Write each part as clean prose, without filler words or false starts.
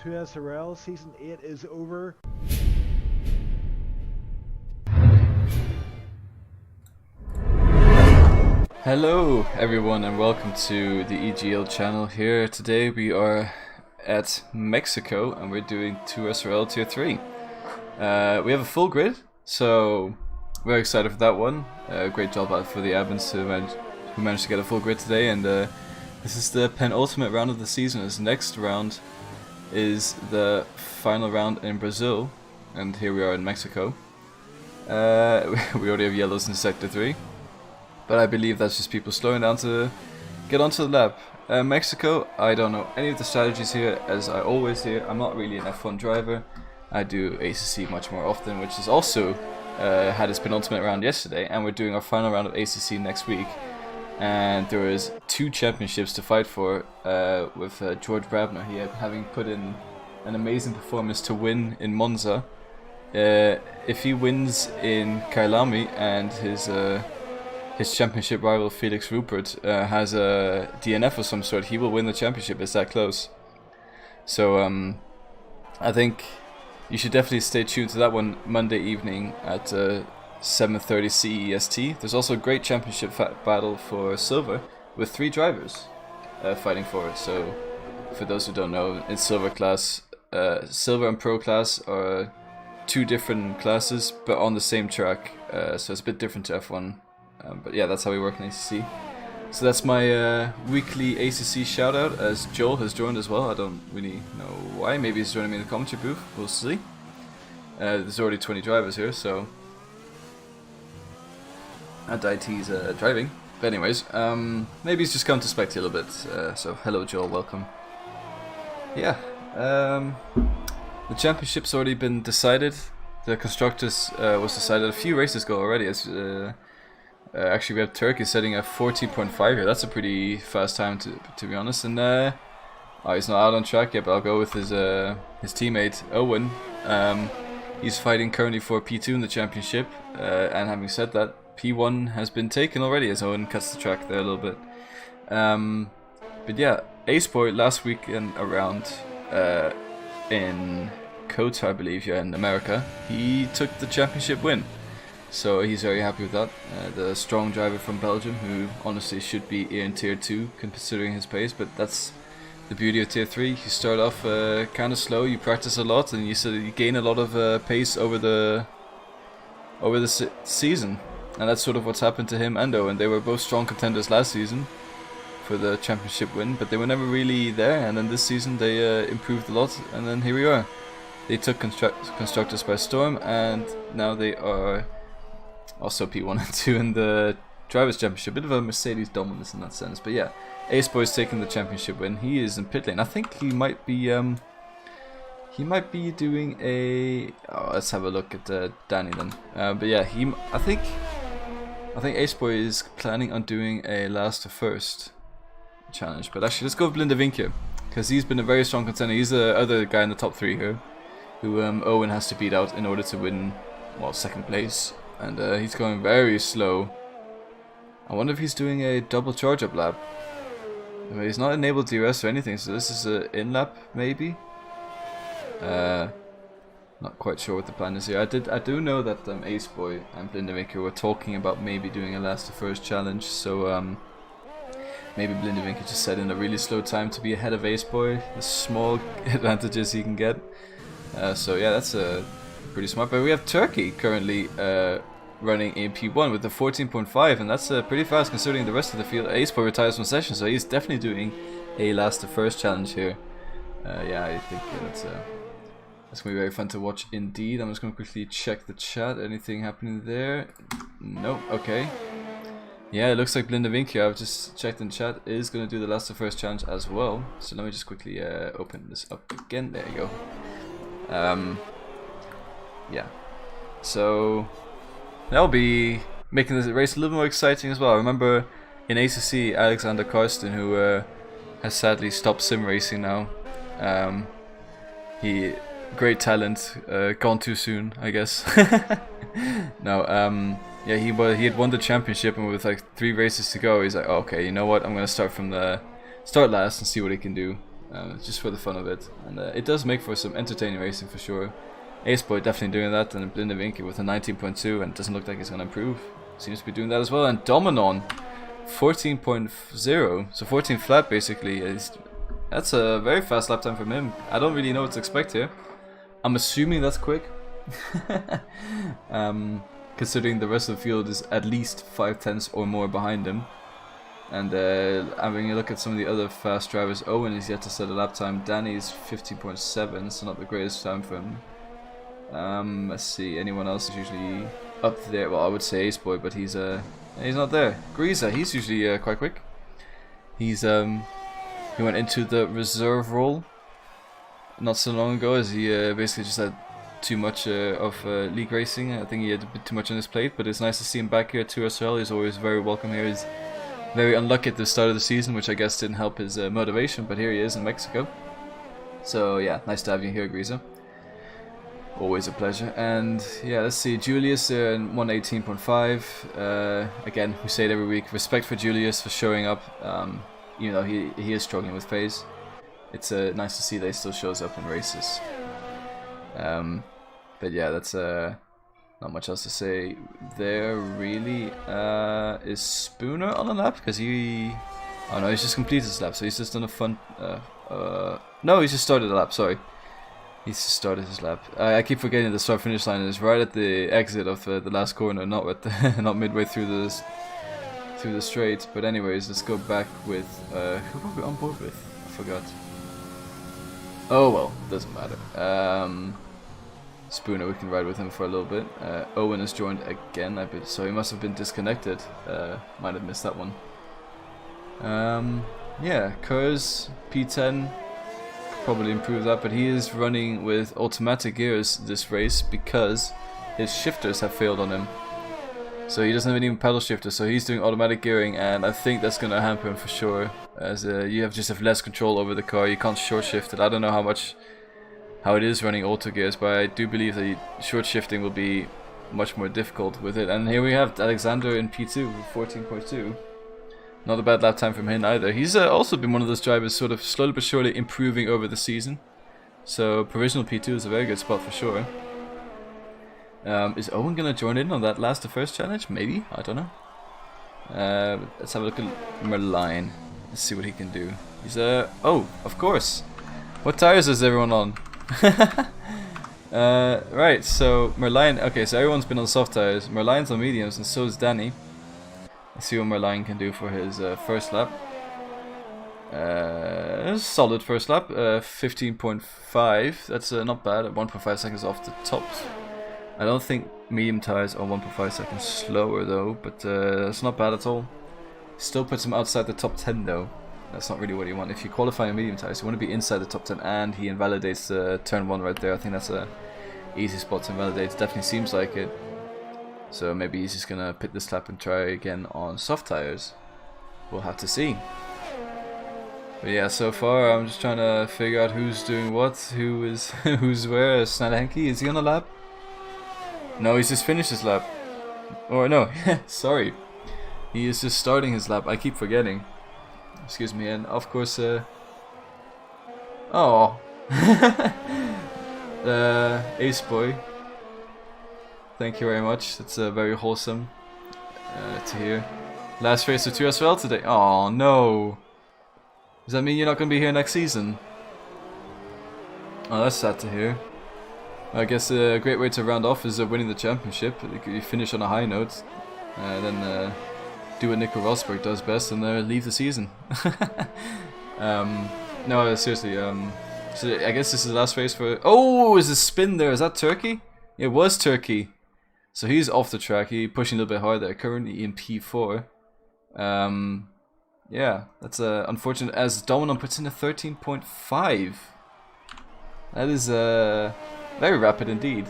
to SRL. Season 8 is over. Hello everyone and welcome to the EGL channel. Here today we are at Mexico and we're doing 2 SLR Tier 3. We have a full grid, so very excited for that one. Great job out for the admins who managed to get a full grid today, and this is the penultimate round of the season. This next round is the final round in Brazil, and here we are in Mexico. We already have yellows in Sector 3. But I believe that's just people slowing down to get onto the lap. Mexico, I don't know any of the strategies here, as I always hear. I'm not really an F1 driver. I do ACC much more often, which is also had its penultimate round yesterday, and we're doing our final round of ACC next week. And there is 2 championships to fight for with George Brabner here having put in an amazing performance to win in Monza. If he wins in Kailami and his championship rival Felix Rupert has a DNF of some sort, he will win the championship. It's that close. So I think you should definitely stay tuned to that one Monday evening at 7:30 CEST. There's also a great championship battle for silver with 3 drivers fighting for it. So for those who don't know, in silver class, silver and pro class are 2 different classes but on the same track, so it's a bit different to F1. But yeah, that's how we work in ACC. So that's my weekly ACC shout out, as Joel has joined as well. I don't really know why. Maybe he's joining me in the commentary booth. We'll see. There's already 20 drivers here, so and IT's driving. But anyways, maybe he's just come to spectate a little bit. So hello Joel, welcome. Yeah, the championship's already been decided. The constructors was decided a few races ago already. As actually, we have Turkey setting at 14.5 here. That's a pretty fast time to be honest. And oh, he's not out on track yet, but I'll go with his teammate Owen. He's fighting currently for P2 in the championship. And having said that, P1 has been taken already as Owen cuts the track there a little bit. But yeah, Aceboy last weekend around in Kota, I believe, yeah, in America, he took the championship win. So he's very happy with that. The strong driver from Belgium, who honestly should be in Tier 2 considering his pace, but that's the beauty of Tier 3. You start off kind of slow, you practice a lot, and you gain a lot of pace over the season. And that's sort of what's happened to him and Owen. They were both strong contenders last season for the championship win, but they were never really there, and then this season they improved a lot, and then here we are. They took constructors by storm, and now they are also P1 and 2 in the Drivers' Championship. Bit of a Mercedes dominance in that sense. But yeah, Aceboy's taking the championship win. He is in pit lane. I think he might be doing a... Oh, let's have a look at Danny then. But yeah, I think Aceboy is planning on doing a last to first challenge. But actually, let's go with Blindevinke, because he's been a very strong contender. He's the other guy in the top 3 here, who Owen has to beat out in order to win, well, 2nd place. And he's going very slow. I wonder if he's doing a double charge up lap. I mean, he's not enabled DRS or anything, so this is an in lap maybe. Not quite sure what the plan is here. I do know that Aceboy and Blindevinke were talking about maybe doing a last to first challenge. So maybe Blindevinke just set in a really slow time to be ahead of Aceboy. The small advantages he can get. So yeah, that's pretty smart. But we have Turkey currently running in P1 with the 14.5, and that's pretty fast considering the rest of the field. Aceboy retires from session, so he's definitely doing a last to first challenge here. Yeah, I think that's going to be very fun to watch indeed. I'm just going to quickly check the chat. Anything happening there? Nope. Okay. Yeah, it looks like Blindevinke, I've just checked in chat, is going to do the last to first challenge as well. So let me just quickly open this up again. There you go. Yeah, so that'll be making this race a little more exciting as well. I remember in ACC, Alexander Karsten, who has sadly stopped sim racing now. Great talent, gone too soon, I guess. No, yeah, he had won the championship, and with like 3 races to go, he's like, oh, okay, you know what? I'm gonna start from the start last and see what he can do. just for the fun of it. And it does make for some entertaining racing for sure. Aceboy definitely doing that, and Blindevinke with a 19.2, and it doesn't look like he's going to improve. Seems to be doing that as well. And Dominon 14.0, so 14 flat basically. That's a very fast lap time from him. I don't really know what to expect here. I'm assuming that's quick. Considering the rest of the field is at least 5/10 or more behind him. And having a look at some of the other fast drivers, Owen is yet to set a lap time. Danny's 15.7, so not the greatest time for him. Let's see, anyone else is usually up there. Well, I would say Aceboy, but he's not there. Greaser, he's usually quite quick. He went into the reserve role not so long ago, as he basically just had too much of league racing. I think he had a bit too much on his plate, but it's nice to see him back here at 2SRL. He's always very welcome here. He's very unlucky at the start of the season, which I guess didn't help his motivation, but here he is in Mexico. So yeah, nice to have you here, Greaser. Always a pleasure. And yeah, let's see, Julius in 118.5. Again, we say it every week, respect for Julius for showing up. You know, he is struggling with pace. It's nice to see that he still shows up in races. But yeah, that's not much else to say there really. Is Spooner on a lap? Because oh no, he's just completed his lap, so he's just done a fun... no, he's just started a lap, sorry. He's just started his lap. I keep forgetting the start finish line is right at the exit of the last corner, not at the not midway through the straight. But anyways, let's go back with who were we on board with? I forgot. Oh well, doesn't matter. Spooner, we can ride with him for a little bit. Owen has joined again, so he must have been disconnected. Might have missed that one. Yeah, Kurz P10. Probably improve that, but he is running with automatic gears this race because his shifters have failed on him. So he doesn't have any pedal shifter, so he's doing automatic gearing, and I think that's going to hamper him for sure, as you just have less control over the car. You can't short shift it. I don't know how it is running auto gears, but I do believe that short shifting will be much more difficult with it. And here we have Alexander in P2 with 14.2. Not a bad lap time from him either. He's also been one of those drivers sort of slowly but surely improving over the season. So provisional P2 is a very good spot for sure. Is Owen going to join in on that last to first challenge? Maybe, I don't know. Let's have a look at Merlion. Let's see what he can do. He's oh, of course. What tires is everyone on? Right, so Merlion, okay, so everyone's been on soft tires. Merlion's on mediums and so is Danny. Let's see what Merlion can do for his first lap. Solid first lap, 15.5. That's not bad, at 1.5 seconds off the top. I don't think medium tires are 1.5 seconds slower though, but that's not bad at all. Still puts him outside the top 10 though. That's not really what you want. If you qualify in medium tires, you want to be inside the top 10, and he invalidates turn 1 right there. I think that's a easy spot to invalidate. It definitely seems like it. So maybe he's just gonna pit this lap and try again on soft tires. We'll have to see. But yeah, so far I'm just trying to figure out who's doing what, who is who's where. Snadenki, is he on a lap? No, he's just finished his lap. Or no, sorry. He is just starting his lap. I keep forgetting. Excuse me, and of course oh Aceboy. Thank you very much. That's very wholesome to hear. Last race of 2SRL today. Oh no. Does that mean you're not going to be here next season? Oh, that's sad to hear. I guess a great way to round off is winning the championship. You finish on a high note, then do what Nico Rosberg does best and leave the season. No, seriously. So I guess this is the last race for. Oh, is a spin there? Is that Turkey? It was Turkey. So he's off the track. He's pushing a little bit harder. Currently in P4. Yeah, that's unfortunate. As Dominon puts in a 13.5. That is very rapid indeed.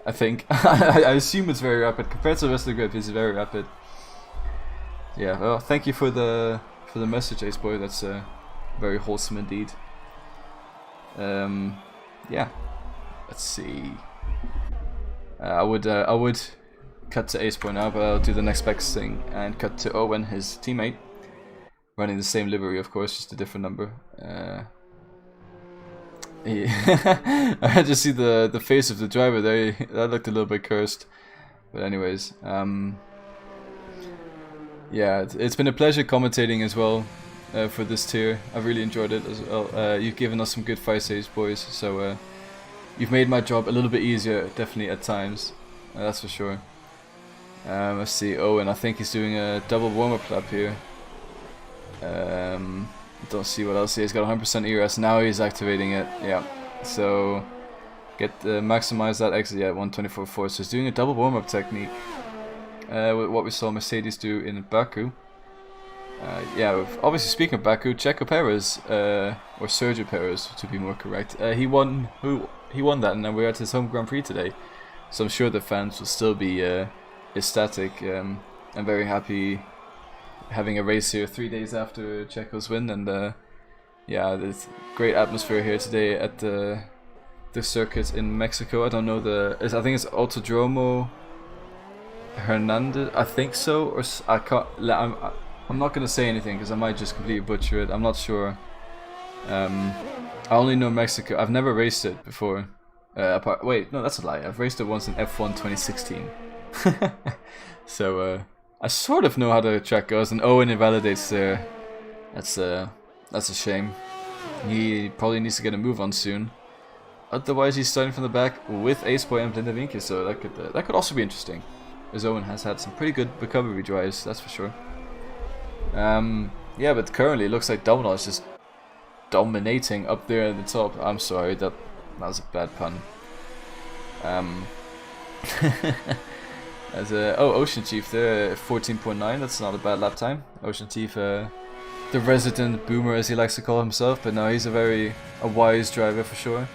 I think. I assume it's very rapid compared to the rest of the group. It's very rapid. Yeah. Well, thank you for the message, Aceboy. That's very wholesome indeed. Yeah. Let's see. I would cut to Aceboy now, but I'll do the next best thing and cut to Owen, his teammate, running the same livery, of course, just a different number. I just see the face of the driver there. That looked a little bit cursed. But anyways, yeah, it's been a pleasure commentating as well for this tier. I've really enjoyed it as well. You've given us some good fire saves, boys. So you've made my job a little bit easier, definitely at times. That's for sure. Let's see. Owen, I think he's doing a double warm-up lap here. Don't see what else. He's got 100% ERS. Now he's activating it. Yeah. So get maximize that exit. Yeah, 124.4. So he's doing a double warm-up technique. With what we saw Mercedes do in Baku. Yeah, obviously speaking of Baku, Checo Perez, or Sergio Perez to be more correct, he won that, and we're at his home Grand Prix today. So I'm sure the fans will still be ecstatic and very happy having a race here 3 days after Checo's win. And yeah, there's great atmosphere here today at the circuit in Mexico. I don't know I think it's Autodromo Hernandez, I think so, or I can't. I'm not gonna say anything because I might just completely butcher it. I'm not sure. I only know Mexico. I've never raced it before. Wait, no, that's a lie. I've raced it once in F1 2016. So I sort of know how the track goes, and Owen invalidates there. That's a shame. He probably needs to get a move on soon. Otherwise, he's starting from the back with Aceboy and Blinda Vinke, so that could also be interesting. As Owen has had some pretty good recovery drives, that's for sure. Yeah, but currently it looks like Domino is just dominating up there at the top. I'm sorry, that was a bad pun. Ocean Chief there, 14.9. That's not a bad lap time. Ocean Chief, the resident boomer as he likes to call himself, but no, he's a wise driver for sure.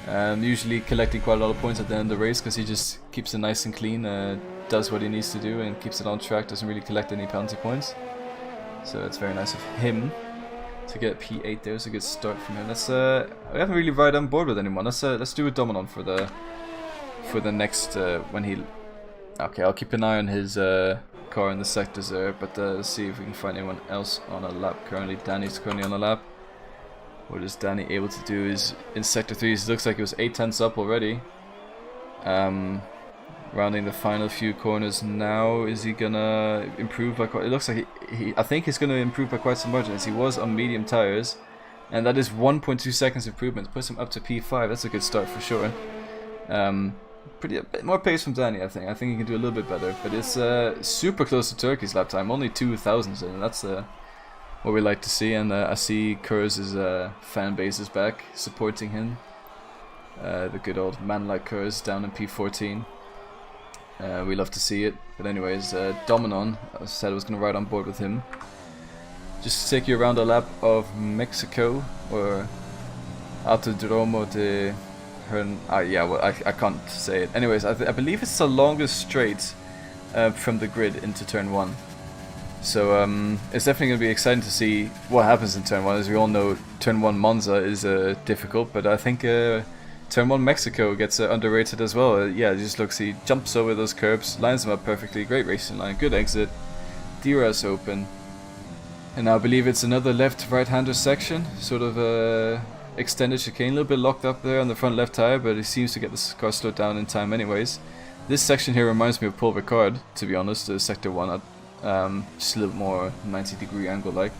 Usually collecting quite a lot of points at the end of the race because he just keeps it nice and clean, does what he needs to do and keeps it on track, doesn't really collect any penalty points. So it's very nice of him to get P8 there. It's a good start from him. We haven't really ride on board with anyone. Let's do a Dominon for the next when he. Okay, I'll keep an eye on his car in the sectors there, but let's see if we can find anyone else on a lap. Danny's currently on a lap. What is Danny able to do is in sector 3, it looks like it was 8 tenths up already. Rounding the final few corners now. Is he gonna improve by quite? It looks like I think he's gonna improve by quite some margin, as he was on medium tires, and that is 1.2 seconds improvement. Puts him up to P5. That's a good start for sure. A bit more pace from Danny, I think. I think he can do a little bit better, but it's super close to Turkey's lap time, only 2 thousandths, and that's what we like to see. And I see Kurz's fan base is back supporting him. The good old man like Kurz down in P14. We love to see it. But anyways, Dominon, I said I was going to ride on board with him. Just to take you around a lap of Mexico, or Autodromo de yeah, well, I can't say it. Anyways, I believe it's the longest straight from the grid into turn 1. So it's definitely going to be exciting to see what happens in turn 1. As we all know, turn 1 Monza is difficult, but I think turn 1 Mexico gets underrated as well. Yeah, just looks, he jumps over those curbs, lines them up perfectly, great racing line, good exit, DRS open. And I believe it's another left right-hander section, sort of extended chicane, a little bit locked up there on the front left tire, but he seems to get this car slowed down in time anyways. This section here reminds me of Paul Ricard, to be honest, sector 1, just a little more 90-degree angle like.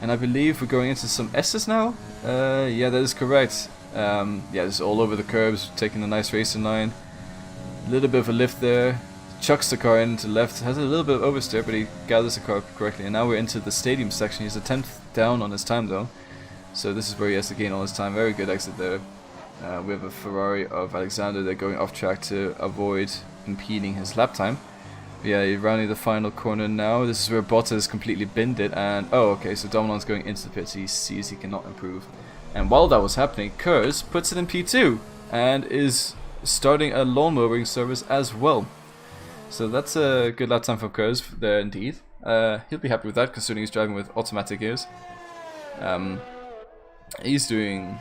And I believe we're going into some S's now? Yeah, that is correct. Yeah, this is all over the curbs, taking a nice racing line. A little bit of a lift there. Chucks the car into the left, has a little bit of oversteer, but he gathers the car correctly. And now we're into the stadium section. He's a 10th down on his time though. So this is where he has to gain all his time. Very good exit there. We have a Ferrari of Alexander. They're going off track to avoid impeding his lap time. Yeah, you're rounding the final corner now. This is where Bottas completely binned it. And oh, okay, so Dominon's going into the pits. He sees he cannot improve. And while that was happening, Kurz puts it in P2 and is starting a lawn mowing service as well. So that's a good lap time for Kurz there indeed. He'll be happy with that, considering he's driving with automatic gears. He's doing...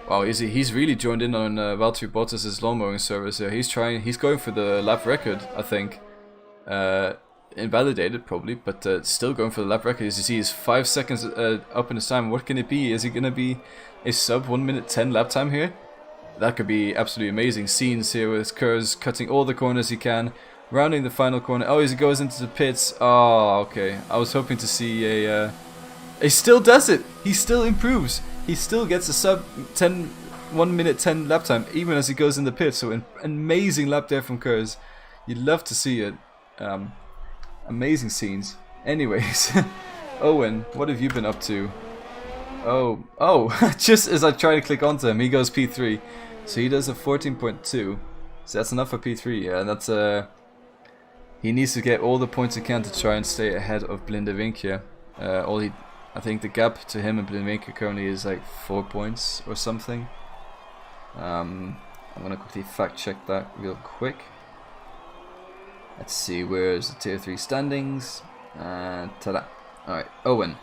Wow, he's really joined in on Valtteri Bottas' lawn mowing service here. He's going for the lap record, I think. invalidated probably, but still going for the lap record. As you see, he's 5 seconds up in his time. What can it be? Is he gonna be a sub 1 minute 10 lap time here? That could be absolutely amazing. Scenes here with Kurz cutting all the corners he can, rounding the final corner. Oh, as he goes into the pits. Oh, okay. I was hoping to see a. He still does it. He still improves. He still gets a sub 1 minute 10 lap time, even as he goes in the pit. So an amazing lap there from Kurz. You'd love to see it. Amazing scenes. Anyways, Owen, what have you been up to? Oh, just as I try to click onto him, he goes P3. So he does a 14.2. So that's enough for P3. Yeah, that's he needs to get all the points he can to try and stay ahead of Blindevink here. I think the gap to him and Blindevink currently is like 4 points or something. I'm gonna quickly fact check that real quick. Let's see, where's the tier 3 standings? And ta-da. Alright, Owen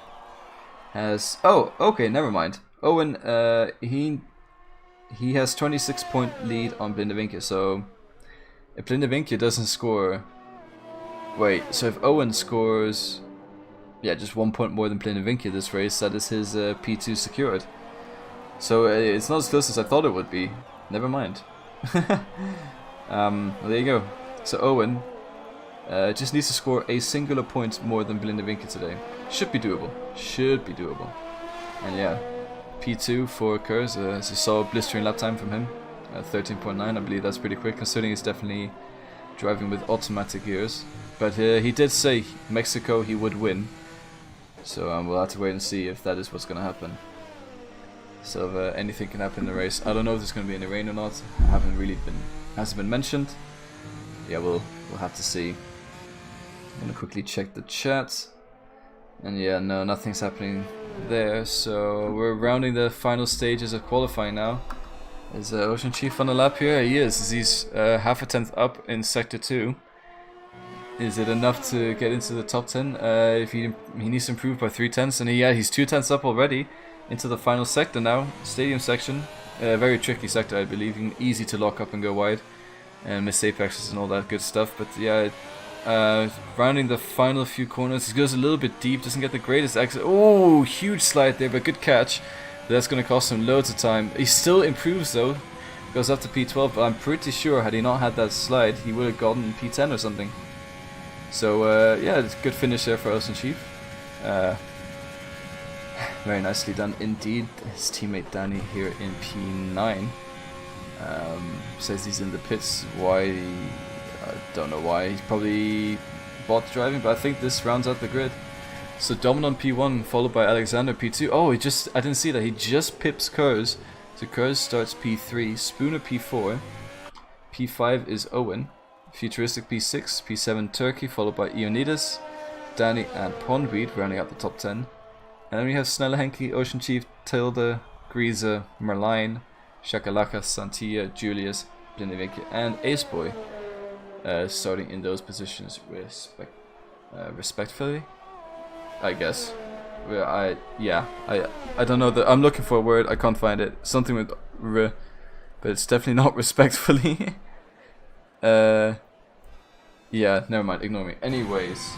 has... Oh, okay, never mind. Owen, he has 26 point lead on Blindevink, so if Blindevink doesn't score... Wait, so if Owen scores... Yeah, just 1 point more than Blindevink this race, that is his P2 secured. So it's not as close as I thought it would be. Never mind. Well, there you go. So Owen... just needs to score a singular point more than Blindevink today. Should be doable. Should be doable. And yeah, P2 for Kurz, as you saw, blistering lap time from him. 13.9, I believe that's pretty quick, considering he's definitely driving with automatic gears. But he did say Mexico he would win. So we'll have to wait and see if that is what's going to happen. So anything can happen in the race. I don't know if there's going to be any rain or not. Hasn't been mentioned. Yeah, we'll have to see. I'm gonna quickly check the chat, and yeah, no, nothing's happening there. So we're rounding the final stages of qualifying now. Is Ocean Chief on the lap here? He is. He's half a tenth up in sector 2. Is it enough to get into the top 10? If he needs to improve by 3 tenths, and he's 2 tenths up already into the final sector now, stadium section. Very tricky sector, I believe. Easy to lock up and go wide, and miss apexes and all that good stuff. But yeah, rounding the final few corners, he goes a little bit deep, doesn't get the greatest exit. Oh, huge slide there, but good catch. That's going to cost him loads of time. He still improves though, goes up to P12, but I'm pretty sure had he not had that slide, he would have gotten P10 or something. So yeah, it's a good finish there for Ocean Chief. Very nicely done indeed. His teammate Danny here in P9. Says he's in the pits. Why? I don't know why. He's probably bot driving, but I think this rounds out the grid. So Dominon P1 followed by Alexander P2. Oh, I didn't see that. He just pips Kurz. So Kurz starts P3, Spooner P4, P5 is Owen, Futuristic P6, P7 Turkey followed by Ionidas, Danny and Pondweed rounding out the top 10. And then we have Snelle Henke, Ocean Chief, Tilde, Greaser, Merline, Shakalaka, Santilla, Julius, Blindevink, and Aceboy starting in those positions respectfully, I guess. I don't know that I'm looking for a word, I can't find it. Something with r, but it's definitely not respectfully. Yeah, never mind, ignore me. Anyways,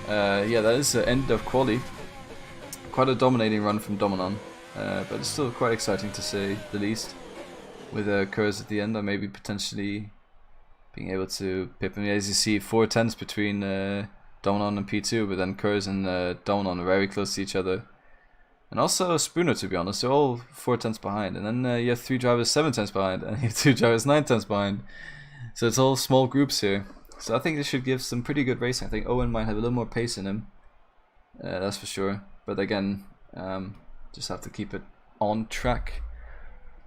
yeah, that is the end of quali. Quite a dominating run from Dominon, but it's still quite exciting to say the least. With Kurz at the end, or maybe potentially being able to pip him. As you see, 4 tenths between Dominon and P2, but then Kurz and Dominon are very close to each other. And also Spooner, to be honest, they're all 4 tenths behind. And then you have 3 drivers 7 tenths behind, and you have 2 drivers 9 tenths behind. So it's all small groups here. So I think this should give some pretty good racing. I think Owen might have a little more pace in him, that's for sure. But again, just have to keep it on track,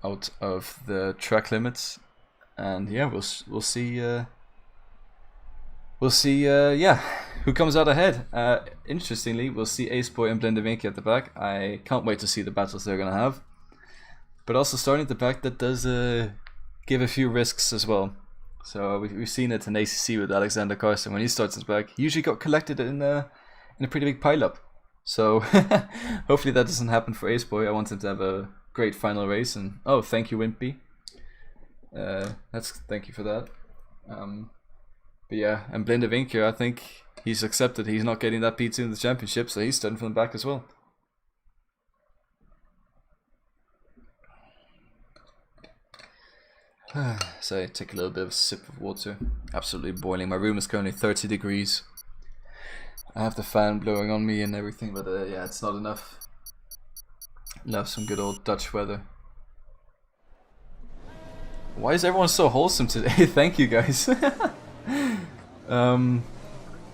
out of the track limits. And yeah, we'll see. Yeah, who comes out ahead. Interestingly, we'll see Aceboy and Blindevink at the back. I can't wait to see the battles they're gonna have. But also starting at the back, that does give a few risks as well. So we've seen it in ACC with Alexander Carson. When he starts at the back, he usually got collected in a pretty big pileup. So hopefully that doesn't happen for Aceboy. I want him to have a great final race. And oh, thank you, Wimpy. Thank you for that. But yeah, and Blindevink here, I think he's accepted he's not getting that P2 in the championship, so he's starting from the back as well. So I take a little bit of a sip of water. Absolutely boiling. My room is currently 30 degrees. I have the fan blowing on me and everything, but yeah, it's not enough. Love some good old Dutch weather. Why is everyone so wholesome today? Thank you guys.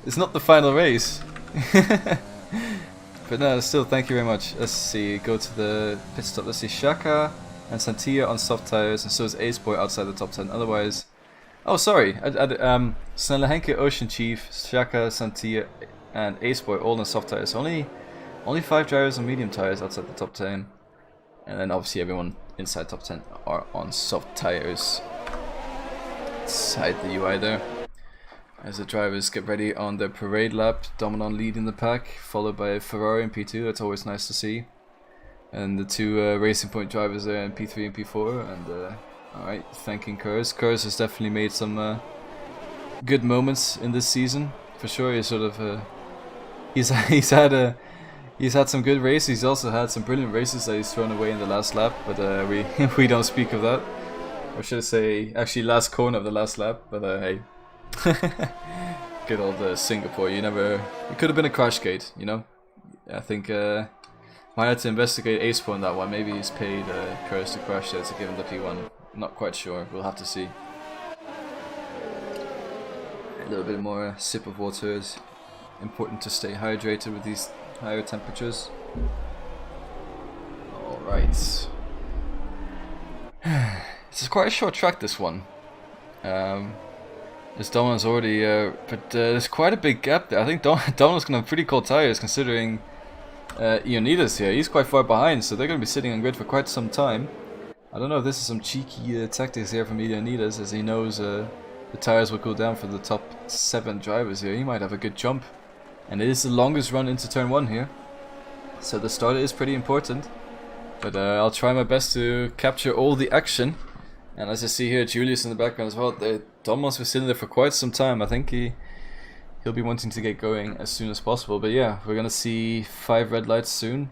It's not the final race. But no, still thank you very much. Let's see, go to the pit stop. Let's see, Shaka and Santia on soft tires, and so is Ace Boy outside the top 10. Otherwise, oh sorry, Snelle Henke, Ocean Chief, Shaka, Santia and Ace Boy all on soft tires. Only 5 drivers on medium tires outside the top 10. And then obviously everyone inside top 10 are on soft tires. Inside the UI there. As the drivers get ready on the parade lap, Dominon leading the pack, followed by Ferrari in P2, that's always nice to see. And the 2 Racing Point drivers there in P3 and P4, and alright, thanking Kurz. Kurz has definitely made some good moments in this season, for sure. He's sort of, he's had some good races. He's also had some brilliant races that he's thrown away in the last lap, but we don't speak of that. Or should I say, actually last corner of the last lap, but hey. Good old Singapore, it could have been a crash gate, you know? I think might have to investigate Ace on that one. Maybe he's paid Kurz to crash there to give him the P1. Not quite sure, we'll have to see. A little bit more sip of water is important to stay hydrated with these higher temperatures. Alright. It's quite a short track, this one. This Dominon's already, but there's quite a big gap there. I think Dominon's gonna have pretty cold tires considering Ionidas here. He's quite far behind, so they're gonna be sitting on grid for quite some time. I don't know if this is some cheeky tactics here from Ionidas, as he knows the tires will cool down for the top 7 drivers here. He might have a good jump, and it is the longest run into turn 1 here, so the start is pretty important. But I'll try my best to capture all the action. And as you see here, Julius in the background as well. Dominos was sitting there for quite some time. I think he'll be wanting to get going as soon as possible. But yeah, we're gonna see 5 red lights soon.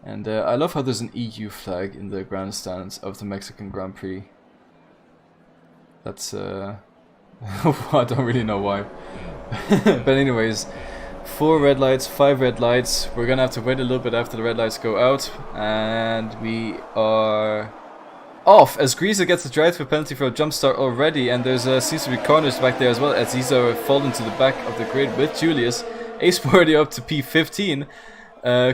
And I love how there's an EU flag in the grandstands of the Mexican Grand Prix. That's I don't really know why. But anyways, 4 red lights, 5 red lights. We're gonna have to wait a little bit after the red lights go out, and we are off as Greaser gets the drive-through penalty for a jump start already, and there's seems to be corners back there as well, as these are falling to the back of the grid with Julius. Ace already up to P15.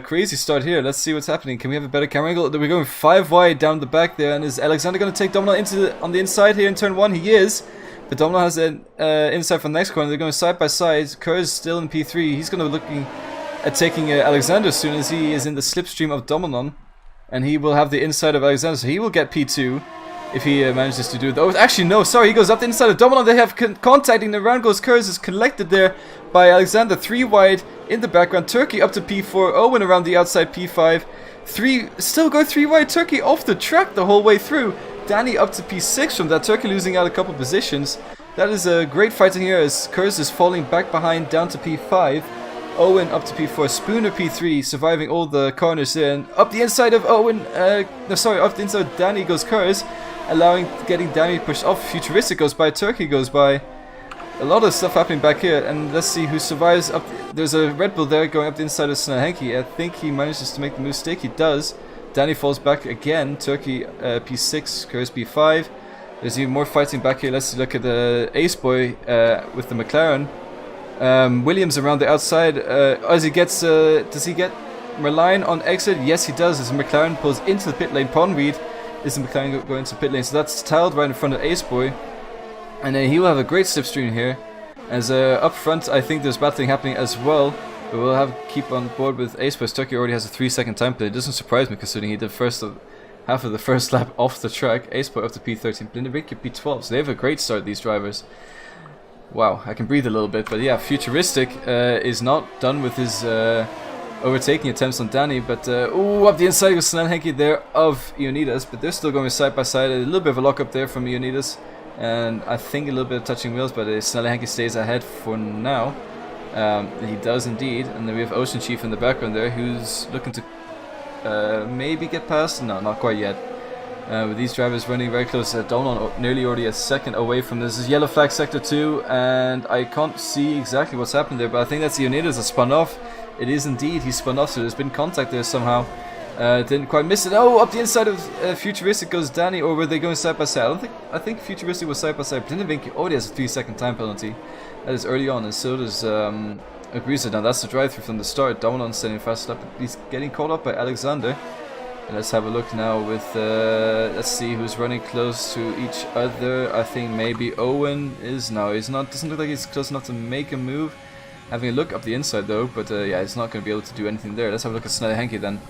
Crazy start here. Let's see what's happening. Can we have a better camera angle? We're going 5 wide down the back there, and is Alexander going to take Domino on the inside here in turn 1? He is. But Domino has an inside from the next corner. They're going side by side. Kurz still in P3. He's going to be looking at taking Alexander as soon as he is in the slipstream of Dominon. And he will have the inside of Alexander, so he will get P2 if he manages to do it. Oh, actually, no, sorry, he goes up the inside of Dominon. They have contacting, the round goes Kurz is collected there by Alexander. 3 wide in the background. Turkey up to P4. Owen around the outside, P5. Still go 3 wide. Turkey off the track the whole way through. Danny up to P6 from that. Turkey losing out a couple positions. That is a great fighting here as Kurz is falling back behind down to P5. Owen up to P4, Spooner P3, surviving all the corners there, and up the inside of Owen, up the inside of Danny goes Kurz, getting Danny pushed off. Futuristic goes by, Turkey goes by. A lot of stuff happening back here, and let's see who survives. There's a Red Bull there going up the inside of Snahenki. I think he manages to make the mistake, he does. Danny falls back again, Turkey P6, Kurz P5. There's even more fighting back here. Let's look at the Ace Boy with the McLaren. Williams around the outside, as he gets, does he get Merlion on exit? Yes, he does, as McLaren pulls into the pit lane. Ponreed is the McLaren going into pit lane, so that's tiled right in front of Ace Boy. And he will have a great slipstream here, as up front I think there's battling happening as well, but we'll have keep on board with Ace Boy. Turkey already has a 3-second time play. It doesn't surprise me considering he did half of the first lap off the track. Ace Boy up to P13, Blindevik P12, so they have a great start, these drivers. Wow, I can breathe a little bit, but yeah, Futuristic is not done with his overtaking attempts on Danny, but ooh, up the inside goes Snelhenki there of Ionidas, but they're still going side by side. A little bit of a lock up there from Ionidas, and I think a little bit of touching wheels, but Snelhenki stays ahead for now. He does indeed, and then we have Ocean Chief in the background there, who's looking to maybe get past. No, not quite yet. With these drivers running very close, Dolan nearly already a second away from this. This is yellow flag sector 2, and I can't see exactly what's happened there, but I think that's Leonidas that spun off. It is indeed, he spun off, so there's been contact there somehow. Didn't quite miss it. Oh, up the inside of Futuristic goes Danny, or were they going side by side? I think Futuristic was side by side. Blindevinki already has a 3-second time penalty. That is early on, and so does Agreesa. Now that's the drive-through from the start. Dominon standing fast up. He's getting caught up by Alexander. And let's have a look now with, let's see who's running close to each other. I think maybe Owen is. No, he's not. Doesn't look like he's close enough to make a move. Having a look up the inside though, but yeah, he's not going to be able to do anything there. Let's have a look at Snelle Henke then.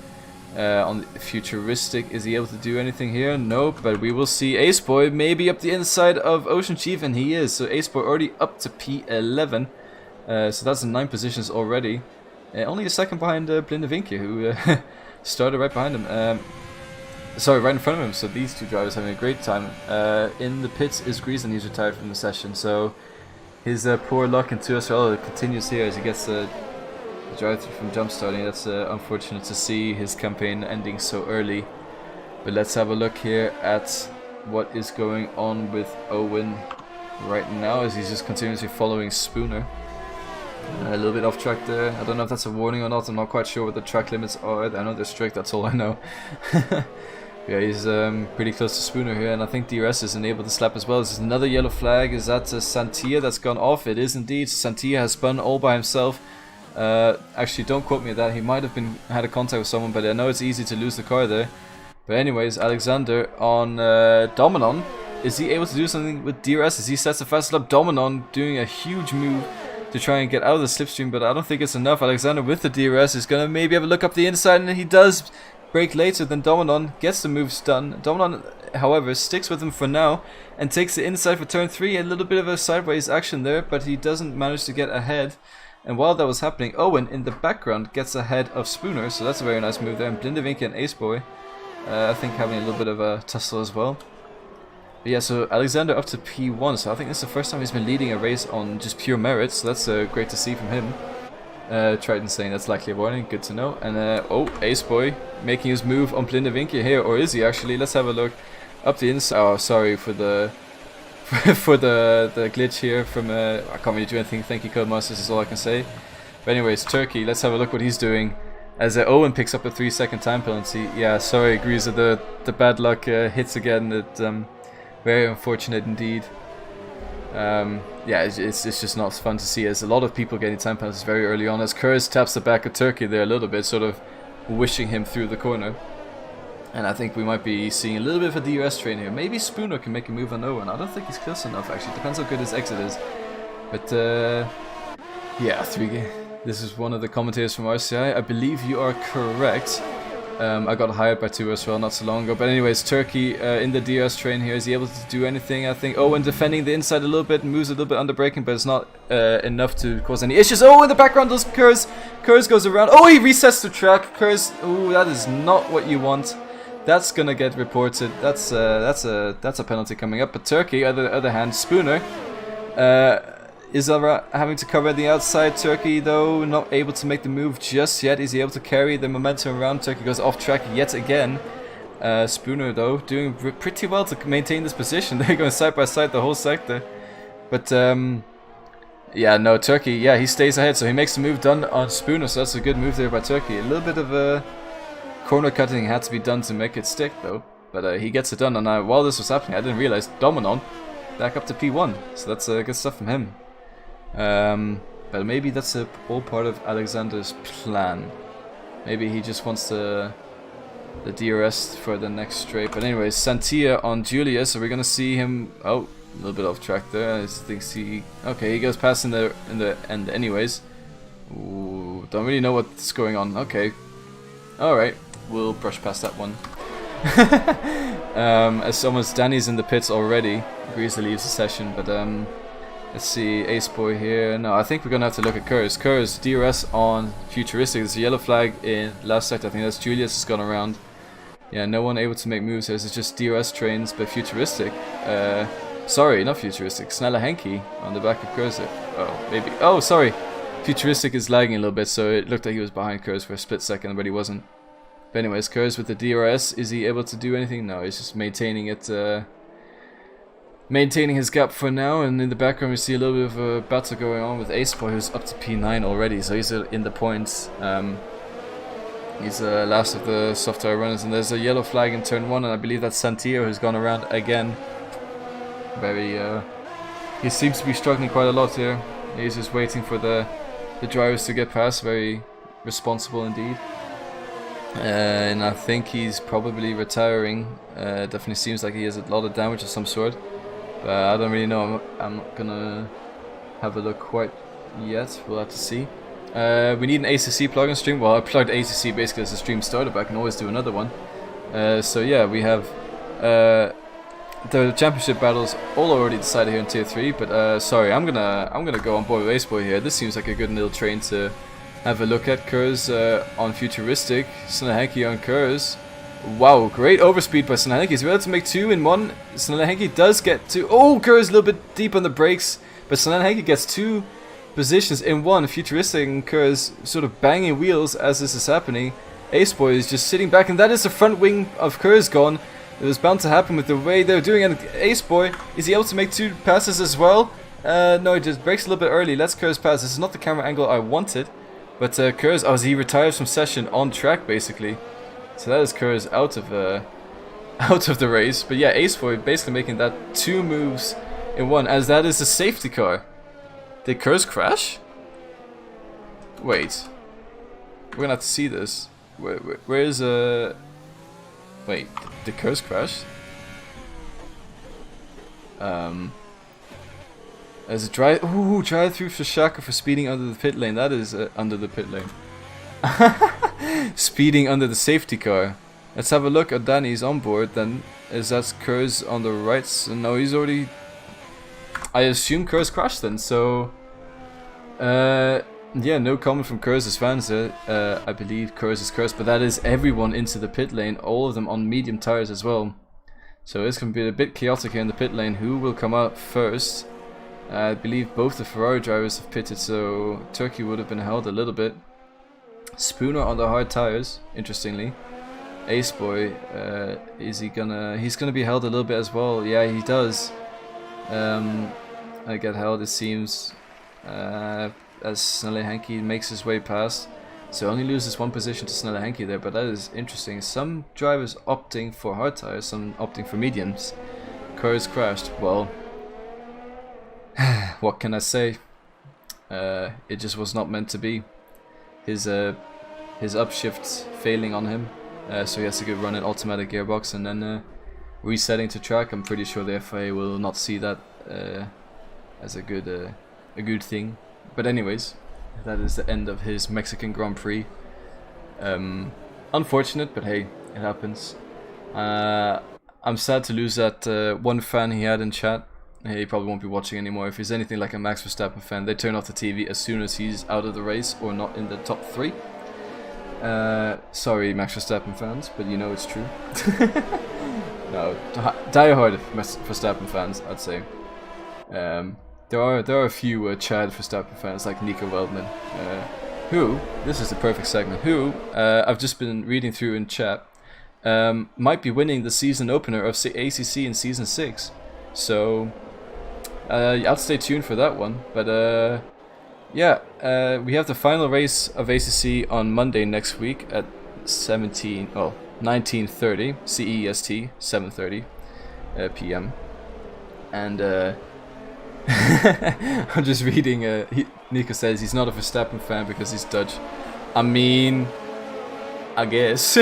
On the Futuristic, is he able to do anything here? Nope, but we will see Ace Boy maybe up the inside of Ocean Chief, and he is. So Ace Boy already up to P11. So that's in 9 positions already. Only a second behind Blindevinki, who started right behind him. Sorry, right in front of him. So these two drivers having a great time. In the pits is Grease, and he's retired from the session. So his poor luck in 2SRL continues here as he gets the drive through from jump starting. That's unfortunate to see his campaign ending so early. But let's have a look here at what is going on with Owen right now as he's just continuously following Spooner. A little bit off track there. I don't know if that's a warning or not. I'm not quite sure what the track limits are. I know they're strict, that's all I know. Yeah, he's pretty close to Spooner here, and I think DRS is enabled to slap as well. There's another yellow flag. Is that Santia that's gone off? It is indeed. Santia has spun all by himself. Actually, don't quote me on that. He might have had a contact with someone, but I know it's easy to lose the car there. But anyways, Alexander on Dominon. Is he able to do something with DRS as he sets the fastest lap? Dominon doing a huge move to try and get out of the slipstream, but I don't think it's enough. Alexander with the DRS is going to maybe have a look up the inside, and he does break later than Dominon, gets the moves done. Dominon, however, sticks with him for now and takes the inside for turn 3. A little bit of a sideways action there, but he doesn't manage to get ahead. And while that was happening, Owen in the background gets ahead of Spooner, so that's a very nice move there. And Blindevinki and Ace Boy, I think having a little bit of a tussle as well. But yeah, so Alexander up to P1, so I think this is the first time he's been leading a race on just pure merit, so that's great to see from him. Triton saying that's likely a warning, good to know. And oh, Ace Boy making his move on Blindevinki here, or is he actually? Let's have a look. Up the inside. Oh, sorry for the for the glitch here from I can't really do anything. Thank you, Codemasters, is all I can say. But anyways, Turkey, let's have a look what he's doing as Owen picks up a 3-second time penalty. Yeah, sorry, agrees with the bad luck hits again. It very unfortunate indeed. Yeah, it's just not fun to see as a lot of people getting time penalties very early on, as Kurz taps the back of Turkey there a little bit, sort of wishing him through the corner. And I think we might be seeing a little bit of a DRS train here. Maybe Spooner can make a move on Owen. I don't think he's close enough, actually. Depends how good his exit is. But, yeah, this is one of the commentators from RCI. I believe you are correct. I got hired by 2 as well not so long ago. But anyways, Turkey in the DRS train here. Is he able to do anything? I think Owen defending the inside a little bit, moves a little bit under braking, but it's not enough to cause any issues. Oh, in the background does Kurz. Kurz goes around. Oh, he resets the track. Kurz, ooh, that is not what you want. That's gonna get reported. That's a penalty coming up. But Turkey, on the other hand, Spooner is having to cover the outside. Turkey, though, not able to make the move just yet. Is he able to carry the momentum around? Turkey goes off track yet again. Spooner, though, doing pretty well to maintain this position. They're going side by side the whole sector. But yeah, no, Turkey, yeah, he stays ahead. So he makes the move done on Spooner. So that's a good move there by Turkey. A little bit of a corner cutting had to be done to make it stick, though. But he gets it done. And while this was happening, I didn't realize Dominon back up to P1. So that's good stuff from him. But maybe that's all part of Alexander's plan. Maybe he just wants the DRS for the next straight. But anyways, Santia on Julia, so we're gonna see him. Oh, a little bit off track there. I think okay, he goes past in the end. Anyways, ooh, don't really know what's going on. Okay, all right, we'll brush past that one. As almost Danny's in the pits already. Greasy leaves the session, but let's see, Ace Boy here. No, I think we're gonna have to look at Kurz. Kurz, DRS on Futuristic. There's a yellow flag in last sector. I think that's Julius has gone around. Yeah, no one able to make moves here. It's just DRS trains, but Futuristic. Sorry, not Futuristic. Snelle Henke on the back of Kurz. Oh, maybe. Oh, sorry. Futuristic is lagging a little bit, so it looked like he was behind Kurz for a split second, but he wasn't. But anyways, Kurz with the DRS, is he able to do anything? No, he's just maintaining it, maintaining his gap for now. And in the background we see a little bit of a battle going on with Aceboy, who's up to P9 already, so he's in the points. He's the last of the soft tire runners, and there's a yellow flag in turn 1, and I believe that's Santillo who's gone around again. He seems to be struggling quite a lot here. He's just waiting for the drivers to get past. Very responsible indeed. And I think he's probably retiring. Definitely seems like he has a lot of damage of some sort. But I don't really know. I'm not gonna have a look quite yet. We'll have to see. We need an ACC plug-in stream. Well, I plugged ACC basically as the stream started, but I can always do another one. So yeah, we have the championship battles all already decided here in Tier 3. But sorry, I'm gonna go on board with Aceboy here. This seems like a good little train to have a look at. Kurz on Futuristic, Snellenhenki on Kurz. Wow, great overspeed by Snellenhenki. He's able to make 2 in 1. Snellenhenki does get 2. Oh, Kurz a little bit deep on the brakes, but Snellenhenki gets 2 positions in 1. Futuristic and Kurz sort of banging wheels as this is happening. Aceboy is just sitting back, and that is the front wing of Kurz gone. It was bound to happen with the way they're doing it. Aceboy, is he able to make 2 passes as well? No, he just brakes a little bit early. Lets Kurz pass. This is not the camera angle I wanted. But Kurz, he retires from session on track basically. So that is Kurz out of the race. But yeah, Aceboy basically making that 2 moves in 1, as that is a safety car. Did Kurz crash? Wait, we're gonna have to see this. Where is Wait, did Kurz crash? As a drive through for Shaka for speeding under the pit lane. That is under the pit lane. Speeding under the safety car. Let's have a look at Danny's on board then. Is that Kurz on the right? No, he's already... I assume Kurz crashed then, so... yeah, no comment from Kurz's fans there. I believe Kurz is cursed, but that is everyone into the pit lane. All of them on medium tires as well. So it's going to be a bit chaotic here in the pit lane. Who will come out first? I believe both the Ferrari drivers have pitted, so Turkey would have been held a little bit. Spooner on the hard tires, interestingly. Aceboy, he's gonna be held a little bit as well. Yeah, he does. I get held, it seems, as Snellenhenki makes his way past. So only loses 1 position to Snellenhenki there, but that is interesting. Some drivers opting for hard tires, some opting for mediums. Kurz crashed. Well, what can I say? It just was not meant to be. His upshift failing on him, so he has to go run an automatic gearbox and then resetting to track. I'm pretty sure the FIA will not see that as a good thing. But anyways, that is the end of his Mexican Grand Prix. Unfortunate, but hey, it happens. I'm sad to lose that 1 fan he had in chat. He probably won't be watching anymore. If he's anything like a Max Verstappen fan, they turn off the TV as soon as he's out of the race or not in the top 3. Sorry, Max Verstappen fans, but you know it's true. No, die-hard Verstappen fans, I'd say. There are a few Chad Verstappen fans like Nico Weldman, who, this is the perfect segment, who, I've just been reading through in chat, might be winning the season opener of ACC in Season 6. So... I'll stay tuned for that one, but yeah, we have the final race of ACC on Monday next week at 19:30 CEST, 7:30 p.m. And I'm just reading. Nico says he's not a Verstappen fan because he's Dutch. I mean, I guess.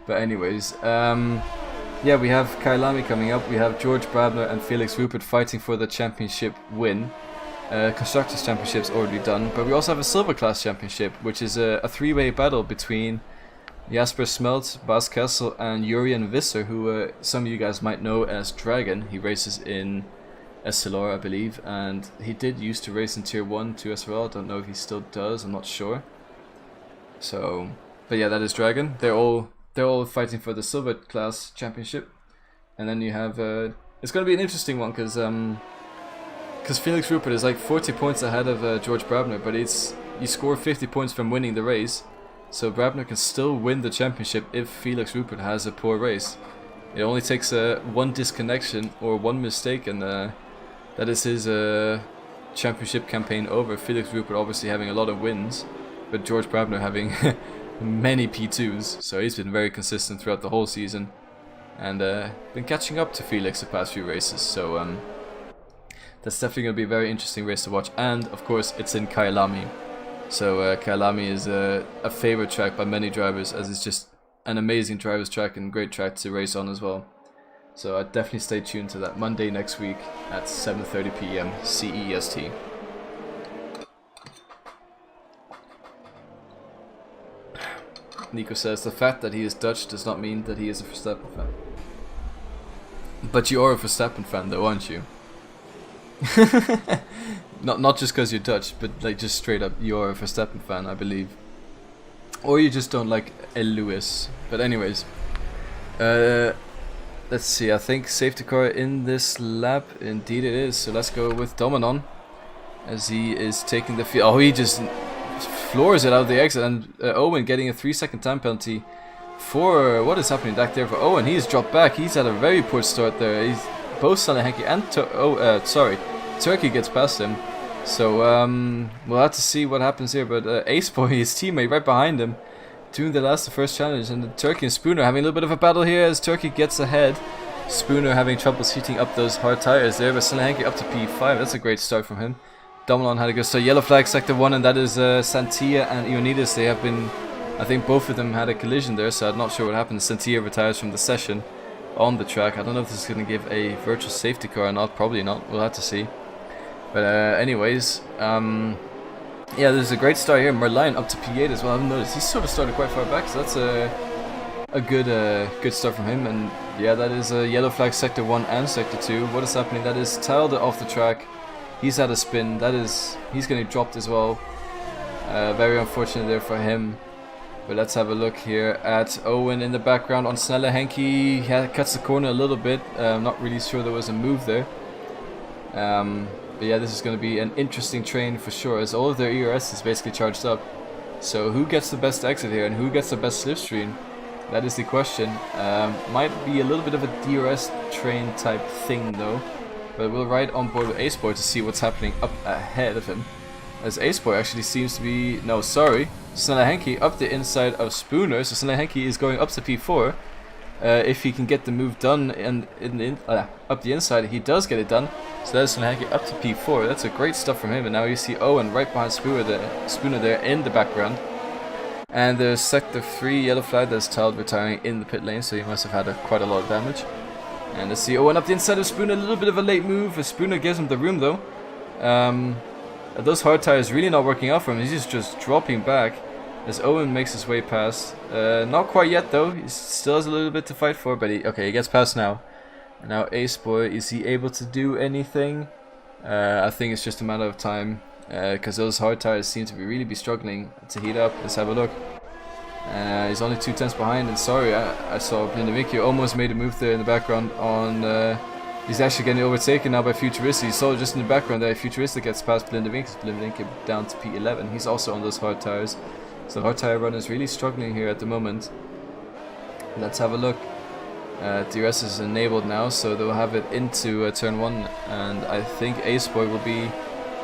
But anyways, yeah, we have Kailami coming up. We have George Brabner and Felix Rupert fighting for the championship win. Constructors Championship's already done, but we also have a Silver Class Championship, which is a 3-way battle between Jasper Smelt, Bas Kessel, and Jurien Visser, who some of you guys might know as Dragon. He races in SLR, I believe, and he did used to race in Tier 1 to SLR. I don't know if he still does, I'm not sure. So, but yeah, that is Dragon. They're all fighting for the Silver Class Championship. And then you have... it's going to be an interesting one, because because Felix Rupert is like 40 points ahead of George Brabner, but you score 50 points from winning the race, so Brabner can still win the championship if Felix Rupert has a poor race. It only takes one disconnection or one mistake, and that is his championship campaign over. Felix Rupert obviously having a lot of wins, but George Brabner having many P2s, so he's been very consistent throughout the whole season, and been catching up to Felix the past few races, so that's definitely going to be a very interesting race to watch. And of course it's in Kyalami, so Kyalami is a favorite track by many drivers, as it's just an amazing driver's track and great track to race on as well. So I'd definitely stay tuned to that Monday next week at 7:30 PM CEST. Nico says, the fact that he is Dutch does not mean that he is a Verstappen fan. But you are a Verstappen fan though, aren't you? not just because you're Dutch, but like just straight up, you are a Verstappen fan, I believe. Or you just don't like El Lewis. But anyways, let's see, I think safety car in this lap, indeed it is. So let's go with Dominon, as he is taking the field. Oh, he just floors it out of the exit, and Owen getting a 3-second time penalty for what is happening back there for Owen. He's dropped back. He's had a very poor start there. He's both Salehenki and Turkey gets past him. So we'll have to see what happens here. But Ace Boy, his teammate, right behind him, doing the first challenge, and Turkey and Spooner having a little bit of a battle here as Turkey gets ahead. Spooner having trouble heating up those hard tires there, but Salehenki up to P5. That's a great start from him. Dominon had a good start. Yellow flag sector 1, and that is Santia and Ioannidis. They have been, I think both of them had a collision there, so I'm not sure what happened. Santia retires from the session on the track. I don't know if this is going to give a virtual safety car or not. Probably not. We'll have to see. But anyways, yeah, there's a great start here. Merlion up to P8 as well. I haven't noticed. He's sort of started quite far back, so that's a good start from him. And yeah, that is a yellow flag sector 1 and sector 2. What is happening? That is Tilde off the track. He's had a spin. He's getting dropped as well. Very unfortunate there for him. But let's have a look here at Owen in the background on Salehenki. He cuts the corner a little bit. I'm not really sure there was a move there. But yeah, this is going to be an interesting train for sure, as all of their ERS is basically charged up. So who gets the best exit here and who gets the best slipstream? That is the question. Might be a little bit of a DRS train type thing though. But we'll ride on board with Ace Boy to see what's happening up ahead of him. As Ace Boy actually seems to be... No, sorry. Salehenki up the inside of Spooner. So Salehenki is going up to P4. If he can get the move done and up the inside, he does get it done. So that's Salehenki up to P4. That's a great stuff from him. And now you see Owen right behind Spooner there in the background. And there's sector 3 yellow flag. That's Tilde retiring in the pit lane. So he must have had quite a lot of damage. And let's see Owen up the inside of Spooner. A little bit of a late move. Spooner gives him the room though. Those hard tires really not working out for him. He's just dropping back as Owen makes his way past. Not quite yet though. He still has a little bit to fight for, but he gets past now. And now Ace Boy, is he able to do anything? I think it's just a matter of time, because those hard tires seem to really be struggling to heat up. Let's have a look. He's only 2 tenths behind, and sorry, I saw Blindevicchio almost made a move there in the background on... He's actually getting overtaken now by Futuristic. You saw just in the background that Futuristic gets past Blindevicchio down to P11. He's also on those hard tires. So hard tire run is really struggling here at the moment. Let's have a look. DRS is enabled now, so they'll have it into turn 1. And I think Ace Boy will be...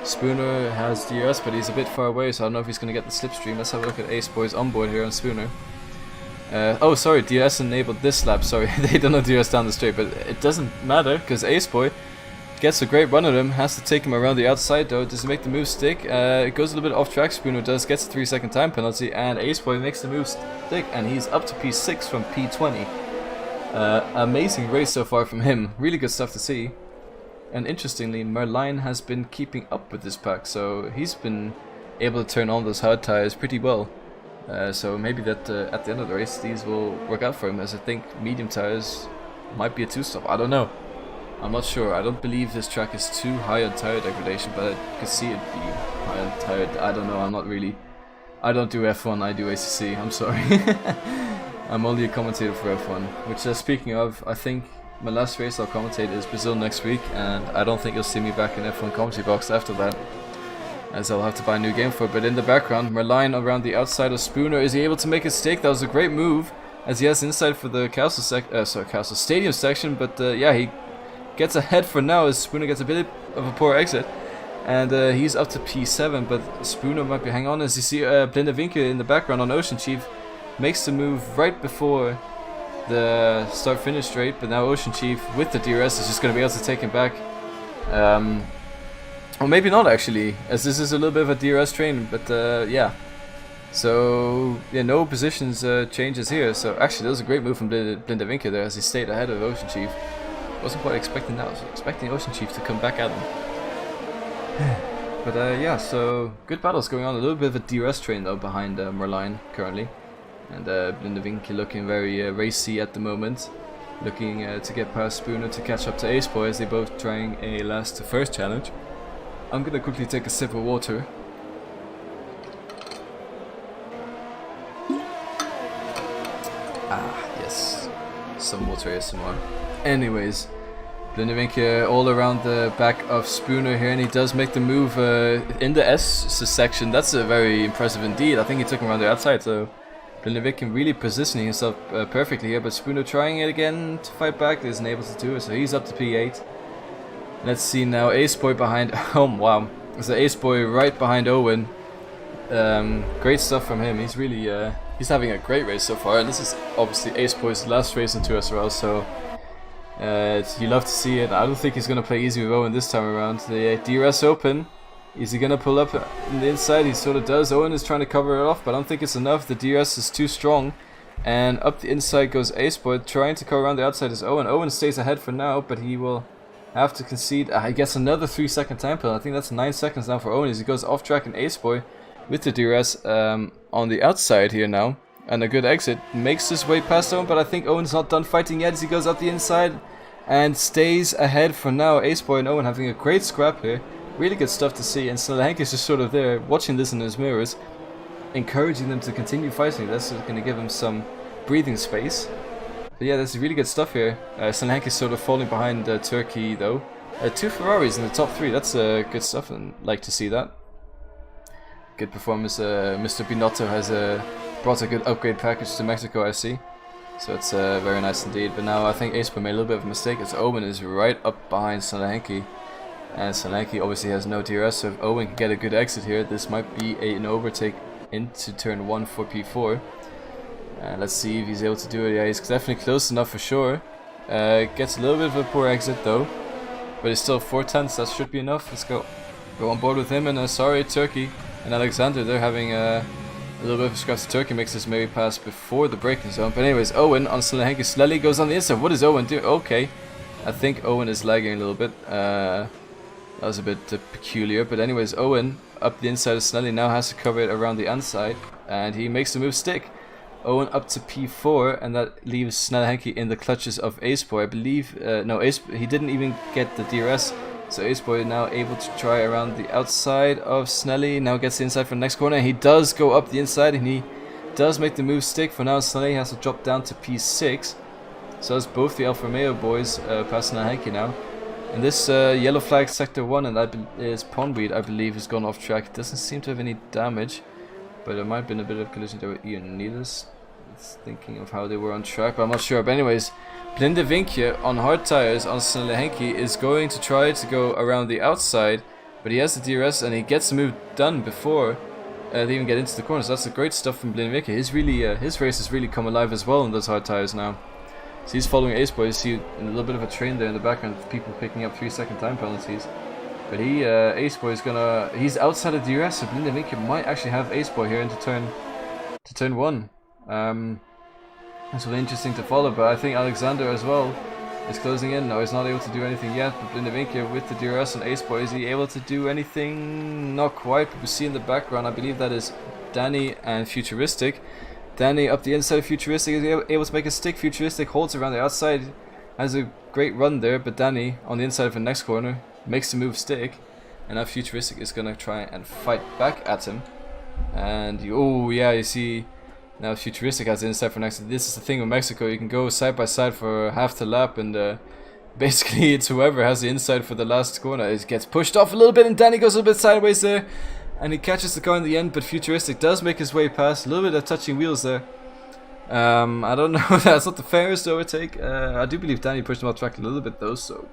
Spooner has DRS, but he's a bit far away, so I don't know if he's going to get the slipstream. Let's have a look at Ace Boy's onboard here on Spooner. Oh, sorry, DRS enabled this lap. Sorry, they don't have DRS down the straight, but it doesn't matter because Ace Boy gets a great run at him. Has to take him around the outside though. Does it make the move stick? It goes a little bit off track. Spooner gets a 3-second time penalty, and Ace Boy makes the move stick, and he's up to P6 from P20. Amazing race so far from him. Really good stuff to see. And interestingly, Merlion has been keeping up with this pack, so he's been able to turn on those hard tires pretty well. So maybe that at the end of the race these will work out for him, as I think medium tires might be a 2-stop. I don't know. I'm not sure. I don't believe this track is too high on tire degradation, but I could see it be high on tire. I don't know. I'm not really... I don't do F1, I do ACC. I'm sorry. I'm only a commentator for F1. Which, speaking of, I think my last race I'll commentate is Brazil next week, and I don't think you'll see me back in F1 commentary box after that, as I'll have to buy a new game for it. But in the background, Merlin around the outside of Spooner. Is he able to make a stake? That was a great move, as he has inside for the Castle Stadium section. But yeah, he gets ahead for now as Spooner gets a bit of a poor exit. And he's up to P7, but Spooner might be hanging on. As you see, Blinde Winkel in the background on Ocean Chief makes the move right before the start-finish straight, but now Ocean Chief with the DRS is just going to be able to take him back. Or maybe not actually, as this is a little bit of a DRS train, but yeah. So, yeah, no positions changes here. So actually, that was a great move from Blinde Winkel there as he stayed ahead of Ocean Chief. Wasn't quite expecting that. I was expecting Ocean Chief to come back at him. But yeah, so good battles going on. A little bit of a DRS train though behind Merlin currently, and Blinde Winkel looking very racy at the moment, looking to get past Spooner to catch up to Ace Boy as they both trying a last to first challenge. I'm gonna quickly take a sip of water. Ah, yes, some water ASMR. Anyways. Blinde Winkel all around the back of Spooner here, and he does make the move in the S section. That's very impressive indeed. I think he took him around the outside, so Blinde Winkel really positioning himself perfectly here, but Spooner trying it again to fight back, isn't able to do it, so he's up to P8. Let's see now, Ace Boy behind, oh wow, so Ace Boy right behind Owen. Great stuff from him. He's really, he's having a great race so far, and this is obviously Ace Boy's last race in 2SRL, so you love to see it. I don't think he's going to play easy with Owen this time around. The DRS open. Is he going to pull up in the inside? He sort of does. Owen is trying to cover it off, but I don't think it's enough. The DRS is too strong. And up the inside goes Ace Boy. Trying to cover around the outside is Owen. Owen stays ahead for now, but he will have to concede. He gets another 3-second time penalty. I think that's 9 seconds now for Owen as he goes off track, and Ace Boy with the DRS on the outside here now. And a good exit. Makes his way past Owen, but I think Owen's not done fighting yet as he goes up the inside. And stays ahead for now. Ace Boy and Owen having a great scrap here. Really good stuff to see. And Snelle is just sort of there watching this in his mirrors, encouraging them to continue fighting. That's going to give him some breathing space. But yeah, that's really good stuff here. Snelle is sort of falling behind Turkey though. 2 Ferraris in the top 3. That's good stuff, and like to see that. Good performance. Mr. Binotto has brought a good upgrade package to Mexico, I see. So it's very nice indeed. But now I think Ace Boy made a little bit of a mistake as Owen is right up behind Snelle. And Snelle obviously has no DRS, so if Owen can get a good exit here, this might be an overtake into turn 1 for P4. Let's see if he's able to do it. Yeah, he's definitely close enough for sure. Gets a little bit of a poor exit though, but it's still 4/10, that should be enough. Let's go on board with him. And sorry, Turkey and Alexander, they're having a little bit of a scrap. Turkey makes this maybe pass before the braking zone. But anyways, Owen on Snelle. Snelle goes on the inside. What does Owen do? Okay, I think Owen is lagging a little bit. That was a bit peculiar. But anyways, Owen up the inside of Snelle now has to cover it around the inside, and he makes the move stick. Owen up to P4, and that leaves Snelle in the clutches of Ace Boy. I believe, no, he didn't even get the DRS. So Ace Boy now able to try around the outside of Snelle. Now gets the inside for the next corner. He does go up the inside, and he does make the move stick. For now, Snelle has to drop down to P6. So that's both the Alfa Romeo boys past Snelle now. And this yellow flag sector 1, and that is Pondweed, I believe, has gone off track. Doesn't seem to have any damage, but there might have been a bit of collision there with Ionidas. Thinking of how they were on track, but I'm not sure. But anyways, Blinde Winkel on hard tires on Snelle is going to try to go around the outside, but he has the DRS and he gets the move done before they even get into the corners. So that's the great stuff from Blinde Winkel. His race has really come alive as well on those hard tires now. So he's following Ace Boy. You see a little bit of a train there in the background of people picking up 3-second time penalties. But Ace Boy is gonna, he's outside of DRS, so Blinde Winkel might actually have Ace Boy here into turn 1. It's really interesting to follow, but I think Alexander as well is closing in. No, he's not able to do anything yet, but Blinde Winkel with the DRS and Ace Boy, is he able to do anything? Not quite, but we see in the background, I believe that is Danny and Futuristic. Danny up the inside of Futuristic is able to make a stick. Futuristic holds around the outside, has a great run there, but Danny on the inside of the next corner makes the move stick, and now Futuristic is gonna try and fight back at him. And oh yeah, you see Now Futuristic has the inside for next. This is the thing with Mexico, you can go side by side for half the lap, and basically it's whoever has the inside for the last corner. It gets pushed off a little bit, and Danny goes a little bit sideways there, and he catches the car in the end, but Futuristic does make his way past. A little bit of touching wheels there. I don't know, that's not the fairest overtake. I do believe Danny pushed him off track a little bit though, so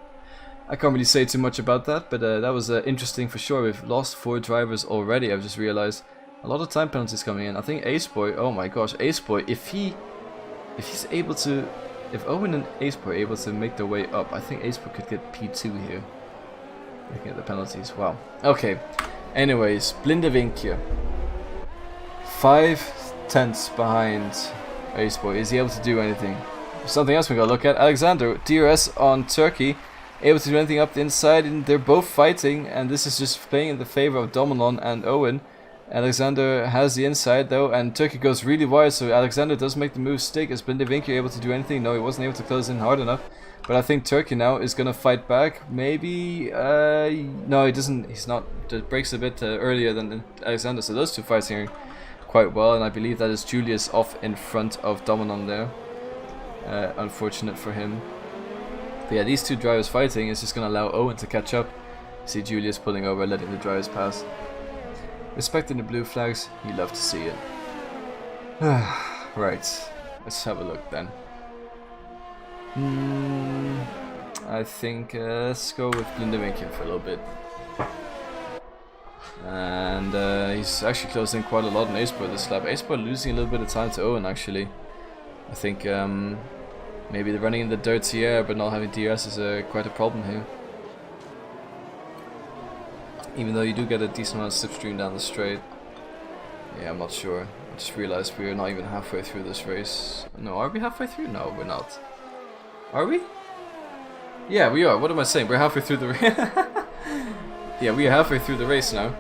I can't really say too much about that, but that was interesting for sure. We've lost 4 drivers already, I've just realized. A lot of time penalties coming in. I think Ace Boy, oh my gosh, Ace Boy, if he's able to, if Owen and Ace Boy are able to make their way up, I think Ace Boy could get P2 here. Looking at the penalties, wow. Okay, anyways, Blindevinkje. 5/10 behind Ace Boy. Is he able to do anything? Something else we gotta look at. Alexander, DRS on Turkey. Able to do anything up the inside, and they're both fighting, and this is just playing in the favor of Dominon and Owen. Alexander has the inside though, and Turkey goes really wide, so Alexander does make the move stick. Is Blindevinkje able to do anything? No, he wasn't able to close in hard enough. But I think Turkey now is gonna fight back. Maybe, no, he doesn't. He's not. It breaks a bit earlier than Alexander, so those two fights here quite well, and I believe that is Julius off in front of Dominon there. Unfortunate for him. But yeah, these two drivers fighting is just gonna allow Owen to catch up. See Julius pulling over, letting the drivers pass. Respecting the blue flags, you love to see it. Right, let's have a look then. I think let's go with Blindevinkje for a little bit. And he's actually closed in quite a lot on Aceboy this lap. Aceboy losing a little bit of time to Owen actually. I think maybe the running in the dirty air but not having DRS is quite a problem here. Even though you do get a decent amount of slipstream down the straight. Yeah, I'm not sure. I just realized we're not even halfway through this race. No, are we halfway through? No, we're not. Are we? Yeah, we are. What am I saying? We're halfway through the race. Yeah, we are halfway through the race now.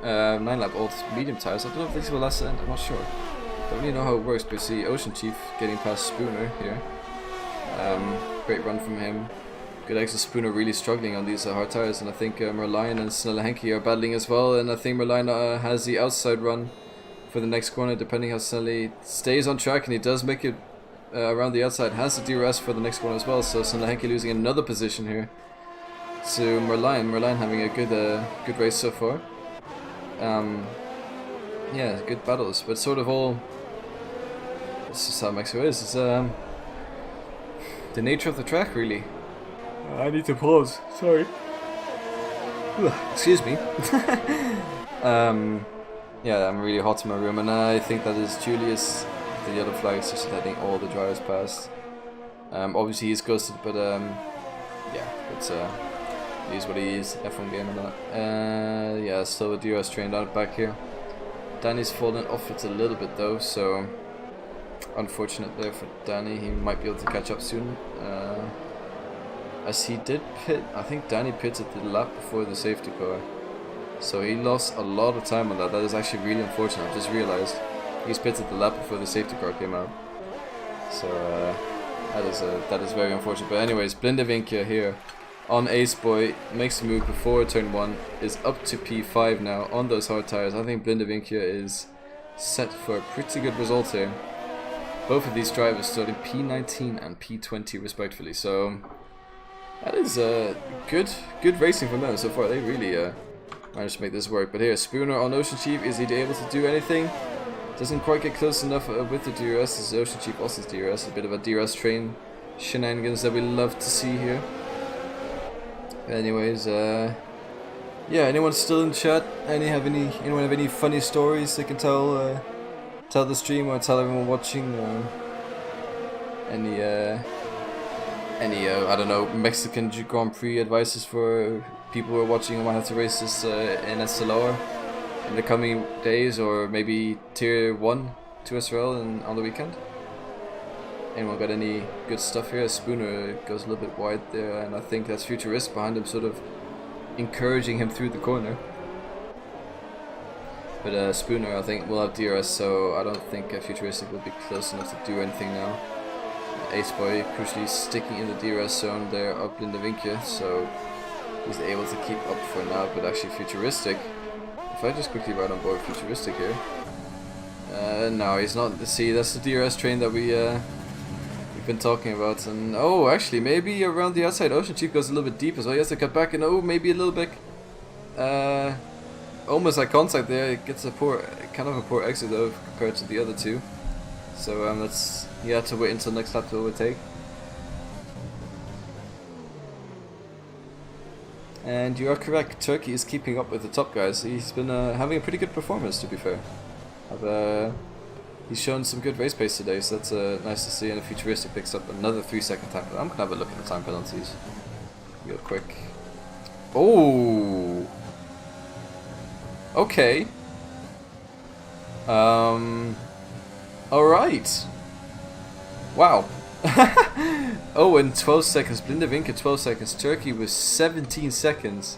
9 lap old medium tires. I don't know if these will last the end. I'm not sure. Don't really know how it works, but see Ocean Chief getting past Spooner here. Great run from him. Good exit. Spooner really struggling on these hard tires, and I think Merlion and Snelle are battling as well, and I think Merlion has the outside run for the next corner depending how Snelle stays on track, and he does make it around the outside, has the DRS for the next corner as well, so Snelle losing another position here to Merlion having a good race so far. Yeah, good battles, but sort of all, this is how Mexico is, it's the nature of the track really. I need to pause, sorry. Excuse me. Yeah, I'm really hot in my room, and I think that is Julius, the yellow flag, is just letting all the drivers past. Obviously he's ghosted, but yeah, it's he is what he is, F1 game or not. Yeah, so the DRS trained out back here. Danny's fallen off it a little bit though, so unfortunate there for Danny. He might be able to catch up soon. As he did pit, I think Danny pitted the lap before the safety car, so he lost a lot of time on that. That is actually really unfortunate. I just realized he's pitted the lap before the safety car came out, so that is very unfortunate. But anyways, Blindevinkje here on Aceboy makes the move before turn 1, is up to P5 now on those hard tires. I think Blindevinkje is set for a pretty good result here. Both of these drivers starting P19 and P20 respectively, so that is good racing from them so far. They really managed to make this work. But here, Spooner on Ocean Chief, is he able to do anything? Doesn't quite get close enough with the DRS. This is Ocean Chief, Austin's DRS, a bit of a DRS train shenanigans that we love to see here. Anyways, yeah, anyone still in chat? Anyone have any funny stories they can tell the stream or tell everyone watching? Any I don't know, Mexican Grand Prix advices for people who are watching and want to have to race this in SLR in the coming days, or maybe Tier 1 to SRL on the weekend? Anyone got any good stuff here? Spooner goes a little bit wide there, and I think that's Futurist behind him, sort of encouraging him through the corner. But Spooner, I think, will have DRS, so I don't think Futuristic will be close enough to do anything now. Aceboy crucially sticking in the DRS zone there up in the Blindevinkje, so he's able to keep up for now. But actually Futuristic, if I just quickly ride on board Futuristic here, No, he's not. See, that's the DRS train that we've been talking about. And oh, actually, maybe around the outside, Ocean Chief goes a little bit deep as well. He has to cut back, and oh, maybe a little bit. Almost like contact there. It gets a kind of a poor exit though compared to the other two. So you have to wait until next lap to overtake. And you are correct. Turkey is keeping up with the top guys. He's been having a pretty good performance, to be fair. He's shown some good race pace today, so that's nice to see. And Futuristic picks up another 3-second time. I'm gonna have a look at the time penalties real quick. Oh. Okay. Alright. Wow. Owen 12 seconds, Blindevinke 12 seconds, Turkey was 17 seconds,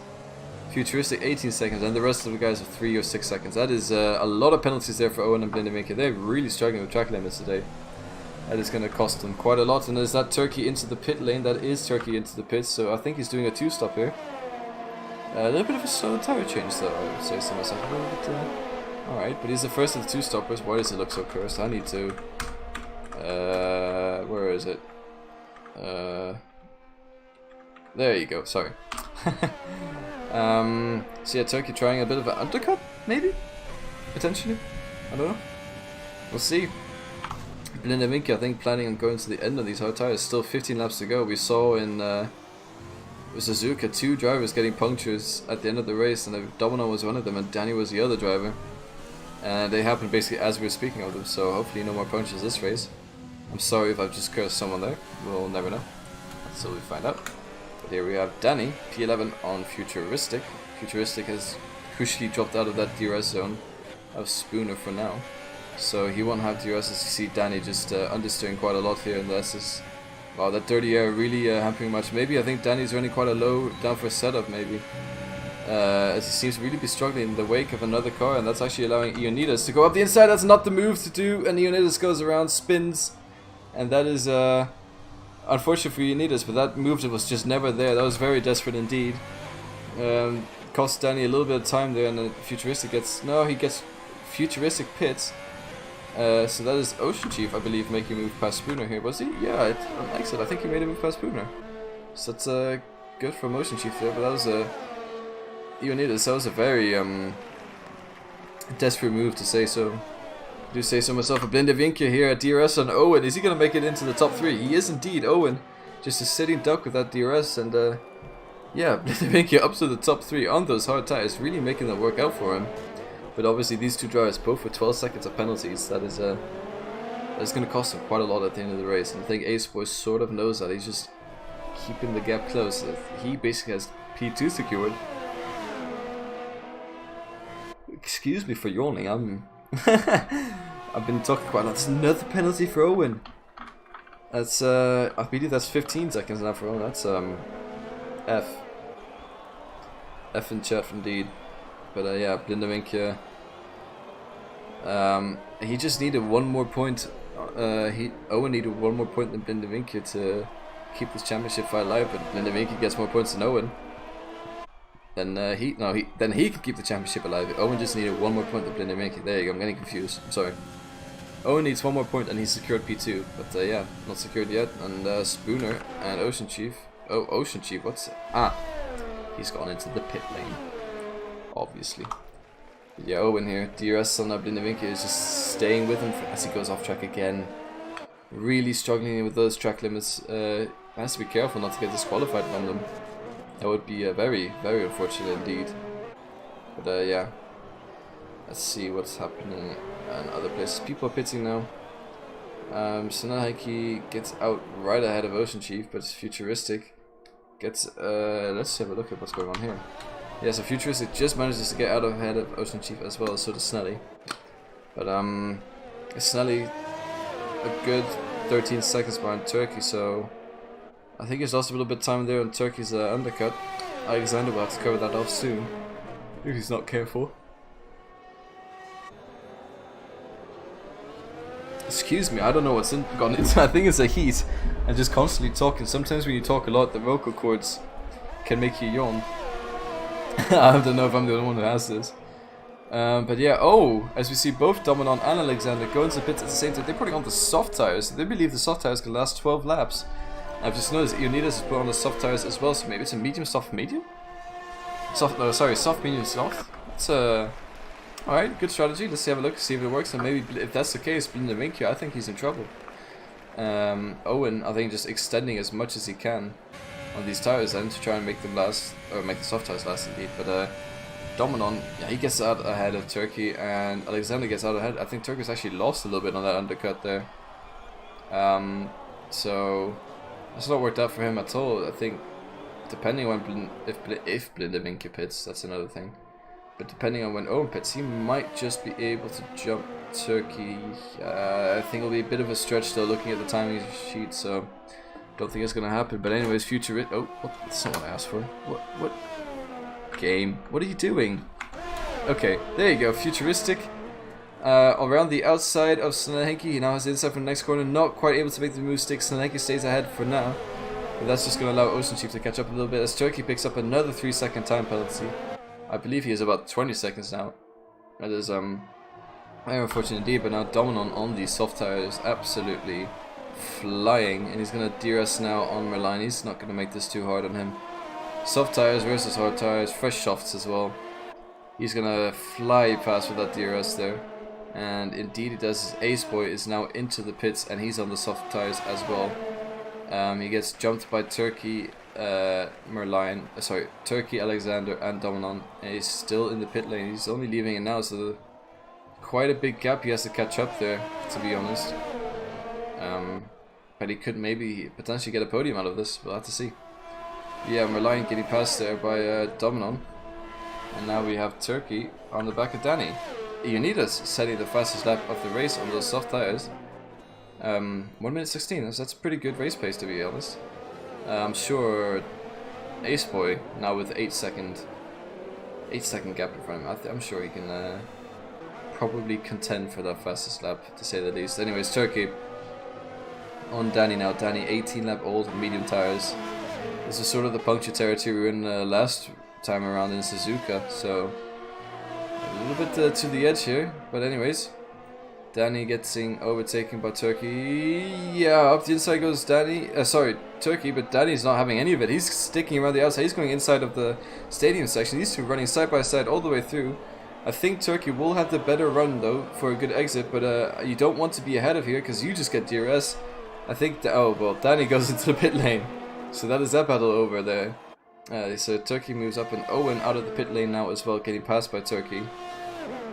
Futuristic 18 seconds, and the rest of the guys are 3 or 6 seconds. That is a lot of penalties there for Owen and Blindevinke. They're really struggling with track limits today. That is going to cost them quite a lot. And is that Turkey into the pit lane? That is Turkey into the pits, so I think he's doing a 2-stop here. A little bit of a slow tire change though, I would say to myself. Alright, but he's the first of the 2-stoppers. Why does it look so cursed? I need to... where is it? There you go, sorry. So yeah, Turkey trying a bit of an undercut, maybe? Potentially? I don't know. We'll see. Blindevinke, I think, planning on going to the end of these hard tires. Still 15 laps to go. We saw in Suzuka 2 drivers getting punctures at the end of the race, and Domino was one of them and Danny was the other driver. And they happened basically as we were speaking of them, so hopefully no more punctures this race. I'm sorry if I've just cursed someone there. We'll never know until we find out. But here we have Danny, P11 on Futuristic. Futuristic has crucially dropped out of that DRS zone of Spooner for now. So he won't have DRS, as you see Danny just understeering quite a lot here, and that's just... Wow, that dirty air really hampering much. Maybe I think Danny's running quite a low down for a setup maybe. As he seems to really be struggling in the wake of another car, and that's actually allowing Ionidas to go up the inside. That's not the move to do, and Ionidas goes around, spins, and that is unfortunate for Ionidas, but that move that was just never there. That was very desperate indeed. Cost Danny a little bit of time there, and then Futuristic gets... No, he gets Futuristic pits. So that is Ocean Chief, I believe, making a move past Spooner here. Was he? Yeah, on exit. I think he made a move past Spooner. So that's good from Ocean Chief there, but that was Ionidas, that was a very desperate move to say so. I do say so myself. A Blindevinke here at DRS on Owen. Is he going to make it into the top 3? He is indeed. Owen just a sitting duck with that DRS, and yeah, Blindevinke up to the top 3 on those hard tires, really making that work out for him. But obviously these two drivers both with 12 seconds of penalties. That is going to cost him quite a lot at the end of the race, and I think Ace Boy sort of knows that. He's just keeping the gap close. He basically has P2 secured. Excuse me for yawning. I've been talking quite a lot. That's another penalty for Owen. That's I believe that's 15 seconds now for Owen. That's F in chat indeed. But yeah, Blindevinke. He just needed one more point. Owen needed one more point than Blindevinke to keep this championship fight alive. But Blindevinke gets more points than Owen. Then he can keep the championship alive. Owen just needed one more point than Blindevinke. There you go. I'm getting confused. I'm sorry. Owen needs one more point and he's secured P2. But yeah, not secured yet. And Spooner and Ocean Chief. Oh, Ocean Chief. What's... Ah, he's gone into the pit lane. Obviously. But yeah, Owen here. DRS on Blindevinke is just staying with him as he goes off track again. Really struggling with those track limits. Has to be careful not to get disqualified from them. That would be very, very unfortunate indeed. But yeah. Let's see what's happening in other places. People are pitting now. Sanahiki gets out right ahead of Ocean Chief, but it's Futuristic. Let's have a look at what's going on here. Yeah, so Futuristic just manages to get out ahead of Ocean Chief as well, so does Snelly. But Snelly a good 13 seconds behind Turkey, so I think he's lost a little bit of time there on Turkey's undercut. Alexander will have to cover that off soon if he's not careful. Excuse me, I don't know what's gone into. I think it's a heat and just constantly talking. Sometimes when you talk a lot, the vocal cords can make you yawn. I don't know if I'm the only one who has this. But yeah, oh, as we see both Dominon and Alexander go into the pits at the same time, they're putting on the soft tires. They believe the soft tires can last 12 laps. I've just noticed Ionidas has put on the soft tires as well, so maybe it's a medium, soft, medium? Soft, no, sorry, soft, medium, soft. It's alright, good strategy. Let's have a look, see if it works, and maybe if that's the case, being the Minkyo, I think he's in trouble. Owen, I think, just extending as much as he can on these tires then to try and make them last, or make the soft tires last indeed, but Dominon, yeah, he gets out ahead of Turkey, and Alexander gets out ahead. I think Turkey's actually lost a little bit on that undercut there. So it's not worked out for him at all. I think depending on if Blinde Minkyo pits, that's another thing. But depending on when Owen pits, he might just be able to jump Turkey. I think it'll be a bit of a stretch though, looking at the timing sheet. So don't think it's gonna happen. But anyways, oh, that's not what I asked for. What? Game, what are you doing? Okay, there you go, futuristic. Around the outside of Snelhenki, he now has the inside from the next corner, not quite able to make the move stick. Snelhenki stays ahead for now, but that's just going to allow Ocean Chief to catch up a little bit as Turkey picks up another 3-second time penalty. I believe he is about 20 seconds now. That is very unfortunate indeed, but now Dominon on these soft tires, absolutely flying, and he's going to DRS now on Merlion. He's not going to make this too hard on him. Soft tires versus hard tires, fresh softs as well. He's gonna fly past with that DRS there. And indeed he does. His ace boy is now into the pits and he's on the soft tires as well. He gets jumped by Turkey, Turkey, Alexander and Dominon. And he's still in the pit lane. He's only leaving it now, so quite a big gap he has to catch up there, to be honest. But he could maybe potentially get a podium out of this. We'll have to see. Yeah, Merlion getting past there by Dominon. And now we have Turkey on the back of Danny. Ionidas setting the fastest lap of the race on those soft tires. 1 minute 16, that's a pretty good race pace, to be honest. I'm sure Ace Boy now with 8 second gap in front of him. I'm sure he can probably contend for that fastest lap, to say the least. Anyways, Turkey on Danny now. Danny 18 lap old, medium tires. This is sort of the puncture territory we were in last time around in Suzuka, so a little bit to the edge here. But anyways, Danny getting overtaken by Turkey. Yeah, up the inside goes Turkey, but Danny's not having any of it. He's sticking around the outside. He's going inside of the stadium section. These two running side by side all the way through. I think Turkey will have the better run though for a good exit, but you don't want to be ahead of here because you just get DRS. I think, Danny goes into the pit lane. So that is that battle over there. So Turkey moves up and Owen out of the pit lane now as well, getting passed by Turkey.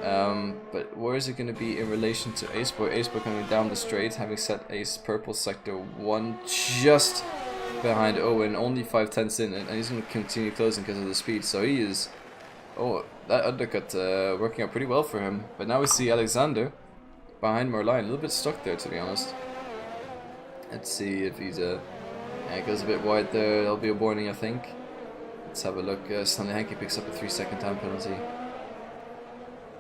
But where is it going to be in relation to Aceboy? Aceboy coming down the straight, having set Ace Purple Sector 1 just behind Owen, only 5/10 in, and he's going to continue closing because of the speed. So he is... Oh, that undercut working out pretty well for him. But now we see Alexander behind Merlion, a little bit stuck there, to be honest. Let's see if he's yeah, it goes a bit wide there. There'll be a warning, I think. Let's have a look. Snelhenki picks up a 3-second time penalty.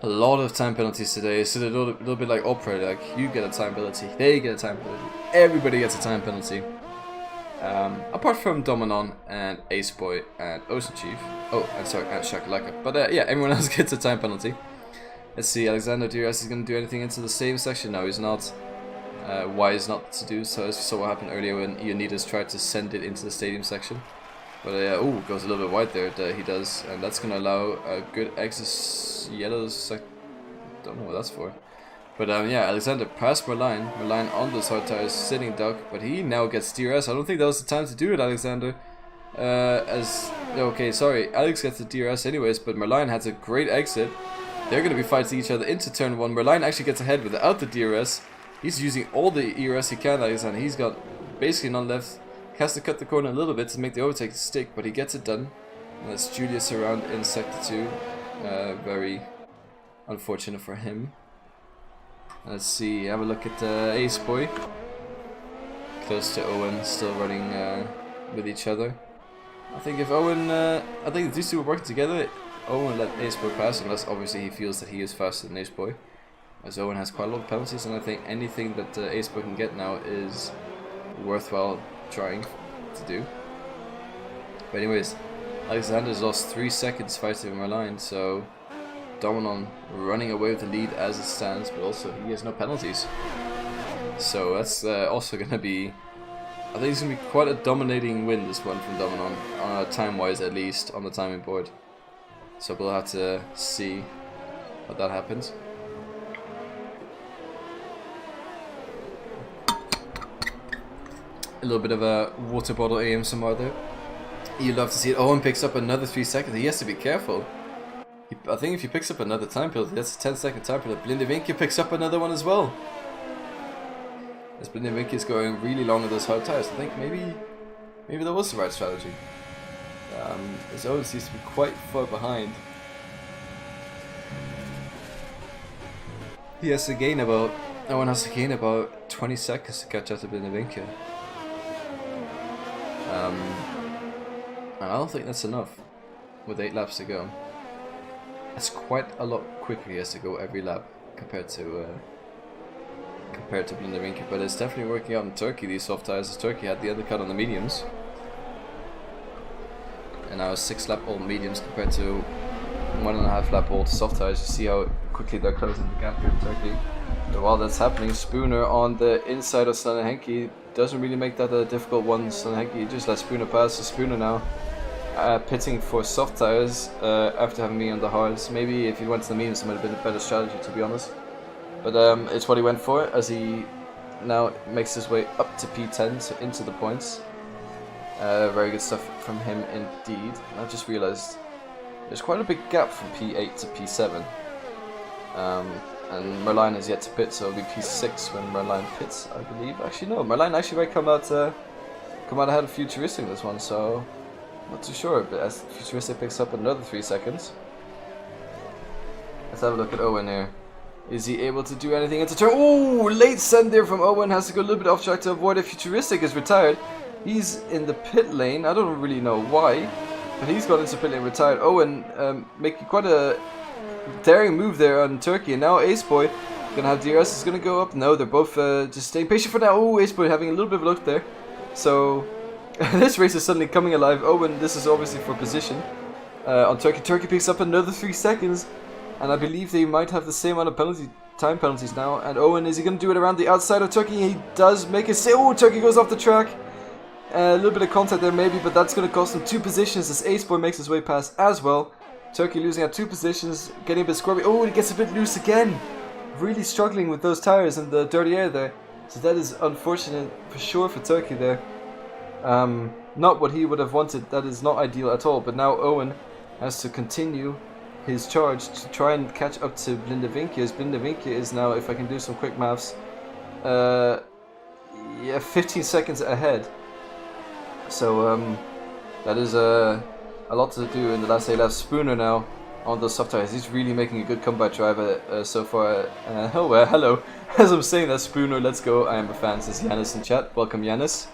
A lot of time penalties today. It's a little bit like Opera. Like, you get a time penalty, they get a time penalty, everybody gets a time penalty. Apart from Dominon and Aceboy and Ocean Chief. Oh, I'm sorry, and Shakalaka. But yeah, everyone else gets a time penalty. Let's see, Alexander DRS is going to do anything into the stadium section? No, he's not. Wise not to do so, as we saw what happened earlier when Ionidas tried to send it into the stadium section. But ooh, goes a little bit wide there, he does, and that's going to allow a good exit. Yellows, don't know what that's for. But yeah, Alexander passed Merlion on those hard tires, sitting duck, but he now gets DRS. I don't think that was the time to do it, Alexander. Okay, sorry, Alex gets the DRS anyways, but Merlion has a great exit. They're going to be fighting each other into turn 1. Merlion actually gets ahead without the DRS. He's using all the ERS he can, Alexander. He's got basically none left. He has to cut the corner a little bit to make the overtake stick, but he gets it done. And that's Julius around in sector 2. Very unfortunate for him. Let's see, have a look at Aceboy. Close to Owen, still running with each other. I think if Owen, I think if these two were working together, Owen let Aceboy pass, unless obviously he feels that he is faster than Aceboy. As Owen has quite a lot of penalties, and I think anything that Aceboy can get now is worthwhile trying to do. But anyways, Alexander's lost 3 seconds fighting Merlion, so Dominon running away with the lead as it stands, but also he has no penalties. So that's also going to be, I think it's going to be quite a dominating win, this one from Dominon, time-wise at least, on the timing board. So we'll have to see how that happens. A little bit of a water bottle ASMR there. You love to see it. Owen picks up another 3 seconds. He has to be careful. I think if he picks up another time penalty, that's a 10-second time penalty. Blindevinke picks up another one as well. As Blindevinke is going really long on those hard tires, I think maybe that was the right strategy. As Owen seems to be quite far behind. Owen has to gain about 20 seconds to catch up to Blindevinke. And I don't think that's enough with 8 laps to go. That's quite a lot quicker he has to go every lap compared to Blindevinke, but it's definitely working out in Turkey, these soft tires, as Turkey had the undercut on the mediums. And now 6 lap old mediums compared to 1.5 lap old soft tires. You see how quickly they're closing the gap here in Turkey. But while that's happening, Spooner on the inside of Sonnenhenke doesn't really make that a difficult one. Sonnenhenke just lets Spooner pass, so Spooner now pitting for soft tires after having me on the hards. Maybe if he went to the mediums it might have been a better strategy, to be honest. But it's what he went for, as he now makes his way up to P10, so into the points. Very good stuff from him indeed. And I just realised there's quite a big gap from P8 to P7. And Merlijn is yet to pit, so it'll be P6 when Merlijn pits, I believe. Actually no, Merlijn actually might come out ahead of Futuristic this one, so not too sure. But as Futuristic picks up another 3 seconds. Let's have a look at Owen here. Is he able to do anything into turn? Oh, late send there from Owen. Has to go a little bit off track to avoid it. Futuristic is retired. He's in the pit lane. I don't really know why, but he's got into pit lane retired. Owen making quite a daring move there on Turkey. And now Ace Boy gonna have DRS is gonna go up. No, they're both just staying patient for now. Oh, Ace Boy having a little bit of a look there. So this race is suddenly coming alive. Owen, this is obviously for position on Turkey. Turkey picks up another 3 seconds. And I believe they might have the same amount of time penalties now. And Owen, is he going to do it around the outside of Turkey? He does make a save. Oh, Turkey goes off the track. A little bit of contact there maybe, but that's going to cost him 2 positions as Ace Boy makes his way past as well. Turkey losing out 2 positions, getting a bit squirmy. Oh, he gets a bit loose again. Really struggling with those tires and the dirty air there. So that is unfortunate for sure for Turkey there. Not what he would have wanted. That is not ideal at all. But now Owen has to continue his charge to try and catch up to Blindevinke, as Blindevinke is now, if I can do some quick maths, 15 seconds ahead. So that is a lot to do in the last 8 laps. Spooner now on those soft tires. He's really making a good comeback drive so far. Oh, hello. As I'm saying that, Spooner, let's go. I am a fan, says Yanis in chat. Welcome, Yanis.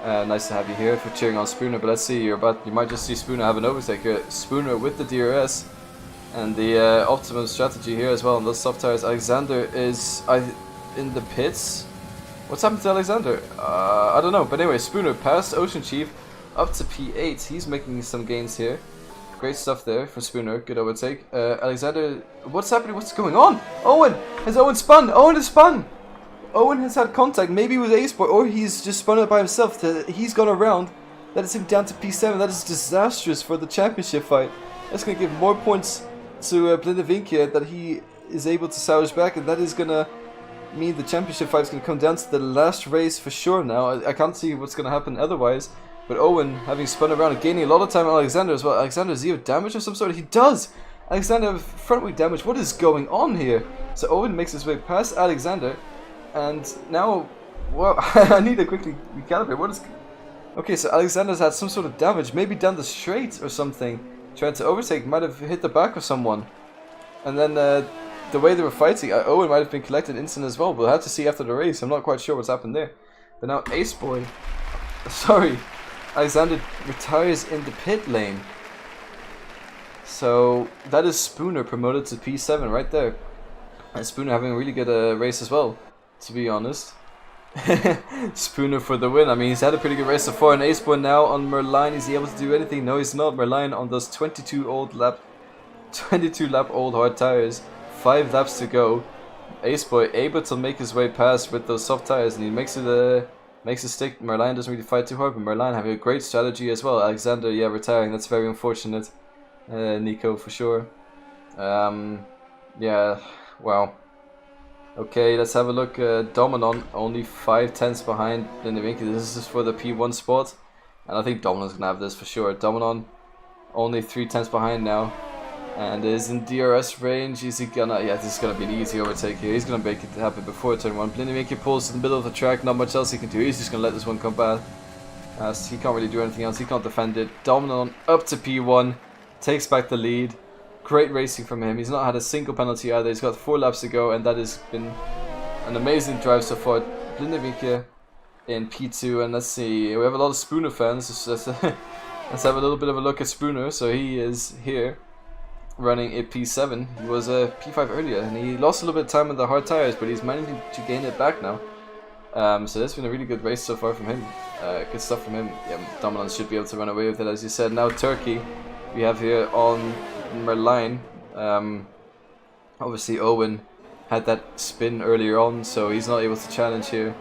Nice to have you here for cheering on Spooner. But let's see, you might just see Spooner have an overtake here. Spooner with the DRS. And the optimum strategy here as well on those soft tires. Alexander is in the pits. What's happened to Alexander? I don't know. But anyway, Spooner past Ocean Chief up to P8. He's making some gains here. Great stuff there from Spooner. Good overtake. Alexander, what's happening? What's going on? Owen! Has Owen spun? Owen has spun! Owen has had contact, maybe with Ace Boy, or he's just spun it by himself. He's gone around. That is him down to P7. That is disastrous for the championship fight. That's going to give more points to Blindevinke that he is able to salvage back, and that is gonna mean the championship fight is gonna come down to the last race for sure now. I can't see what's gonna happen otherwise. But Owen, having spun around and gaining a lot of time on Alexander as well. Alexander, does he have damage of some sort? He does! Alexander have front wing damage. What is going on here? So Owen makes his way past Alexander, and now, well, I need to quickly recalibrate. What is? Okay, so Alexander's had some sort of damage, maybe down the straight or something. Trying to overtake, might have hit the back of someone. And then the way they were fighting, Owen might have been collected instant as well. We'll have to see after the race. I'm not quite sure what's happened there. But now Ace Boy, sorry, Alexander retires in the pit lane. So that is Spooner promoted to P7 right there. And Spooner having a really good race as well, to be honest. Spooner for the win. I mean, he's had a pretty good race so far. And Ace Boy now on Merlijn. Is he able to do anything? No, he's not. Merlijn on those 22 old lap 22 lap old hard tires, 5 laps to go. Ace Boy able to make his way past with those soft tires, and he makes it stick. Merlion doesn't really fight too hard, but Merlion having a great strategy as well. Alexander, yeah, retiring. That's very unfortunate. Nico for sure. Yeah, wow. Okay, let's have a look. Dominon only 5/10 behind Lindevinke. This is for the P1 spot, and I think Dominon's gonna have this for sure. Dominon only 3/10 behind now, and is in DRS range. Is he gonna? Yeah, this is gonna be an easy overtake here. He's gonna make it happen before turn 1. Lindevinke pulls to the middle of the track. Not much else he can do. He's just gonna let this one come back. He can't really do anything else. He can't defend it. Dominon up to P1, takes back the lead. Great racing from him. He's not had a single penalty either. He's got 4 laps to go, and that has been an amazing drive so far. Lindevinke in P2, and let's see. We have a lot of Spooner fans. Let's have a little bit of a look at Spooner. So he is here, running a P7. He was a P5 earlier, and he lost a little bit of time on the hard tires, but he's managing to gain it back now. So that's been a really good race so far from him. Good stuff from him. Yeah, Dominon should be able to run away with it, as you said. Now Turkey, we have here on Merlion. Obviously Owen had that spin earlier on, so he's not able to challenge here.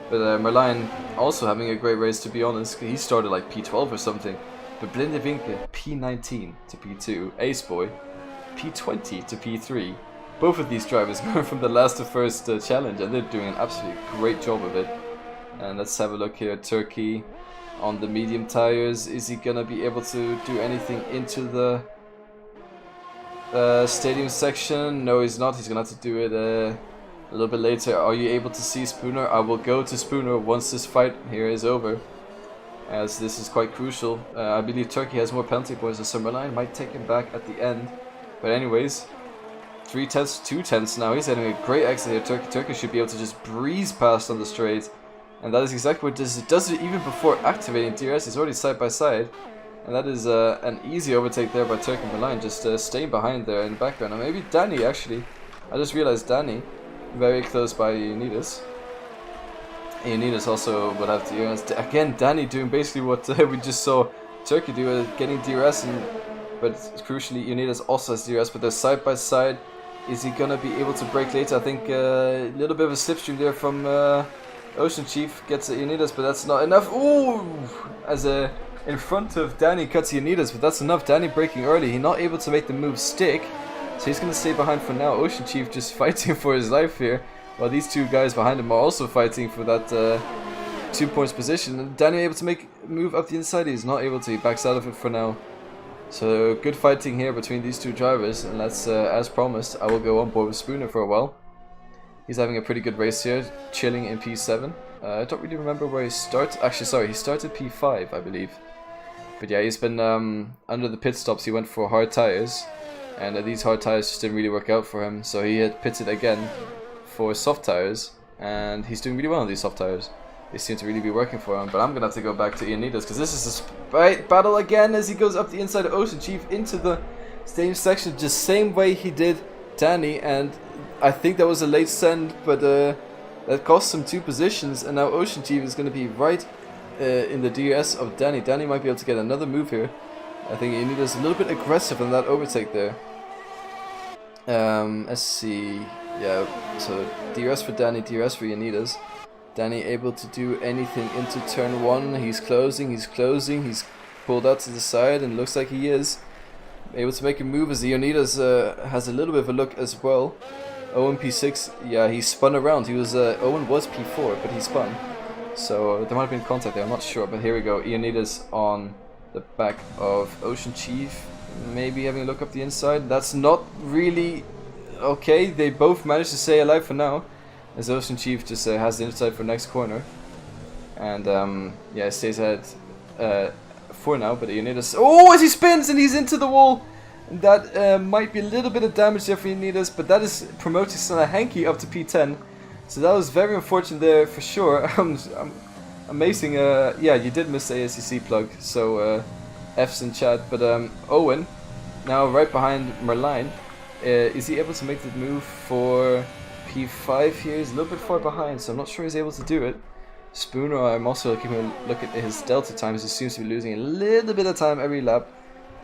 But Merlion also having a great race, to be honest. He started like P12 or something. But Lindevinke P19 to P2, Ace Boy P20 to P3. Both of these drivers going from the last to first challenge, and they're doing an absolutely great job of it. And let's have a look here. Turkey on the medium tires. Is he gonna be able to do anything into the stadium section? No, he's not. He's gonna have to do it a little bit later. Are you able to see Spooner? I will go to Spooner once this fight here is over, as this is quite crucial. I believe Turkey has more penalty points, so Merlion might take him back at the end. But anyways, 3/10, 2/10 now. He's having a great exit here. Turkey should be able to just breeze past on the straight, and that is exactly what it does it even before activating DRS. He's already side by side. And that is an easy overtake there by Turk and Merlion, just staying behind there in the background. And maybe Danny, actually. I just realized Danny, very close by Ioannidis. Ioannidis also would have to... Again, Danny doing basically what we just saw Turkey do, getting DRS. But crucially, Ioannidis also has DRS, but they're side by side. Is he going to be able to brake later? I think a little bit of a slipstream there from Ocean Chief gets Ioannidis, but that's not enough. Ooh! As a... in front of Danny cuts Ioannidis, but that's enough. Danny braking early. He's not able to make the move stick, so he's going to stay behind for now. Ocean Chief just fighting for his life here, while these two guys behind him are also fighting for that 2 points position. And Danny able to make a move up the inside. He's not able to. He backs out of it for now. So good fighting here between these two drivers, and let's, as promised, I will go on board with Spooner for a while. He's having a pretty good race here, chilling in P7. I don't really remember where he started. Actually, sorry, he started P5, I believe. But yeah, he's been under the pit stops. He went for hard tires, and these hard tires just didn't really work out for him. So he had pitted again for soft tires, and he's doing really well on these soft tires. They seem to really be working for him. But I'm gonna have to go back to Ioannidis, because this is a sprite battle again as he goes up the inside of Ocean Chief into the stadium section, just same way he did Danny. And I think that was a late send, but that cost him 2 positions, and now Ocean Chief is going to be right in the DRS of Danny. Danny might be able to get another move here. I think Ioannidis a little bit aggressive on that overtake there. Let's see. Yeah, so DRS for Danny, DRS for Ioannidis. Danny able to do anything into turn 1. He's closing, he's pulled out to the side, and looks like he is able to make a move, as Ioannidis has a little bit of a look as well. Owen P6, yeah, he spun around. He was Owen was P4, but he spun. So there might have been contact there, I'm not sure. But here we go, Ioannidis on the back of Ocean Chief. Maybe having a look up the inside. That's not really okay. They both managed to stay alive for now, as Ocean Chief just has the inside for next corner. And yeah, stays ahead for now. But Ioannidis, oh, as he spins and he's into the wall. That might be a little bit of damage there for Ioannidis, but that is promoting Hanky up to P10. So that was very unfortunate there for sure. Amazing. Yeah, you did miss the ASCC plug, so F's in chat. But Owen, now right behind Merlion, is he able to make the move for P5 here? He's a little bit far behind, so I'm not sure he's able to do it. Spooner, I'm also keeping a look at his delta times. He seems to be losing a little bit of time every lap.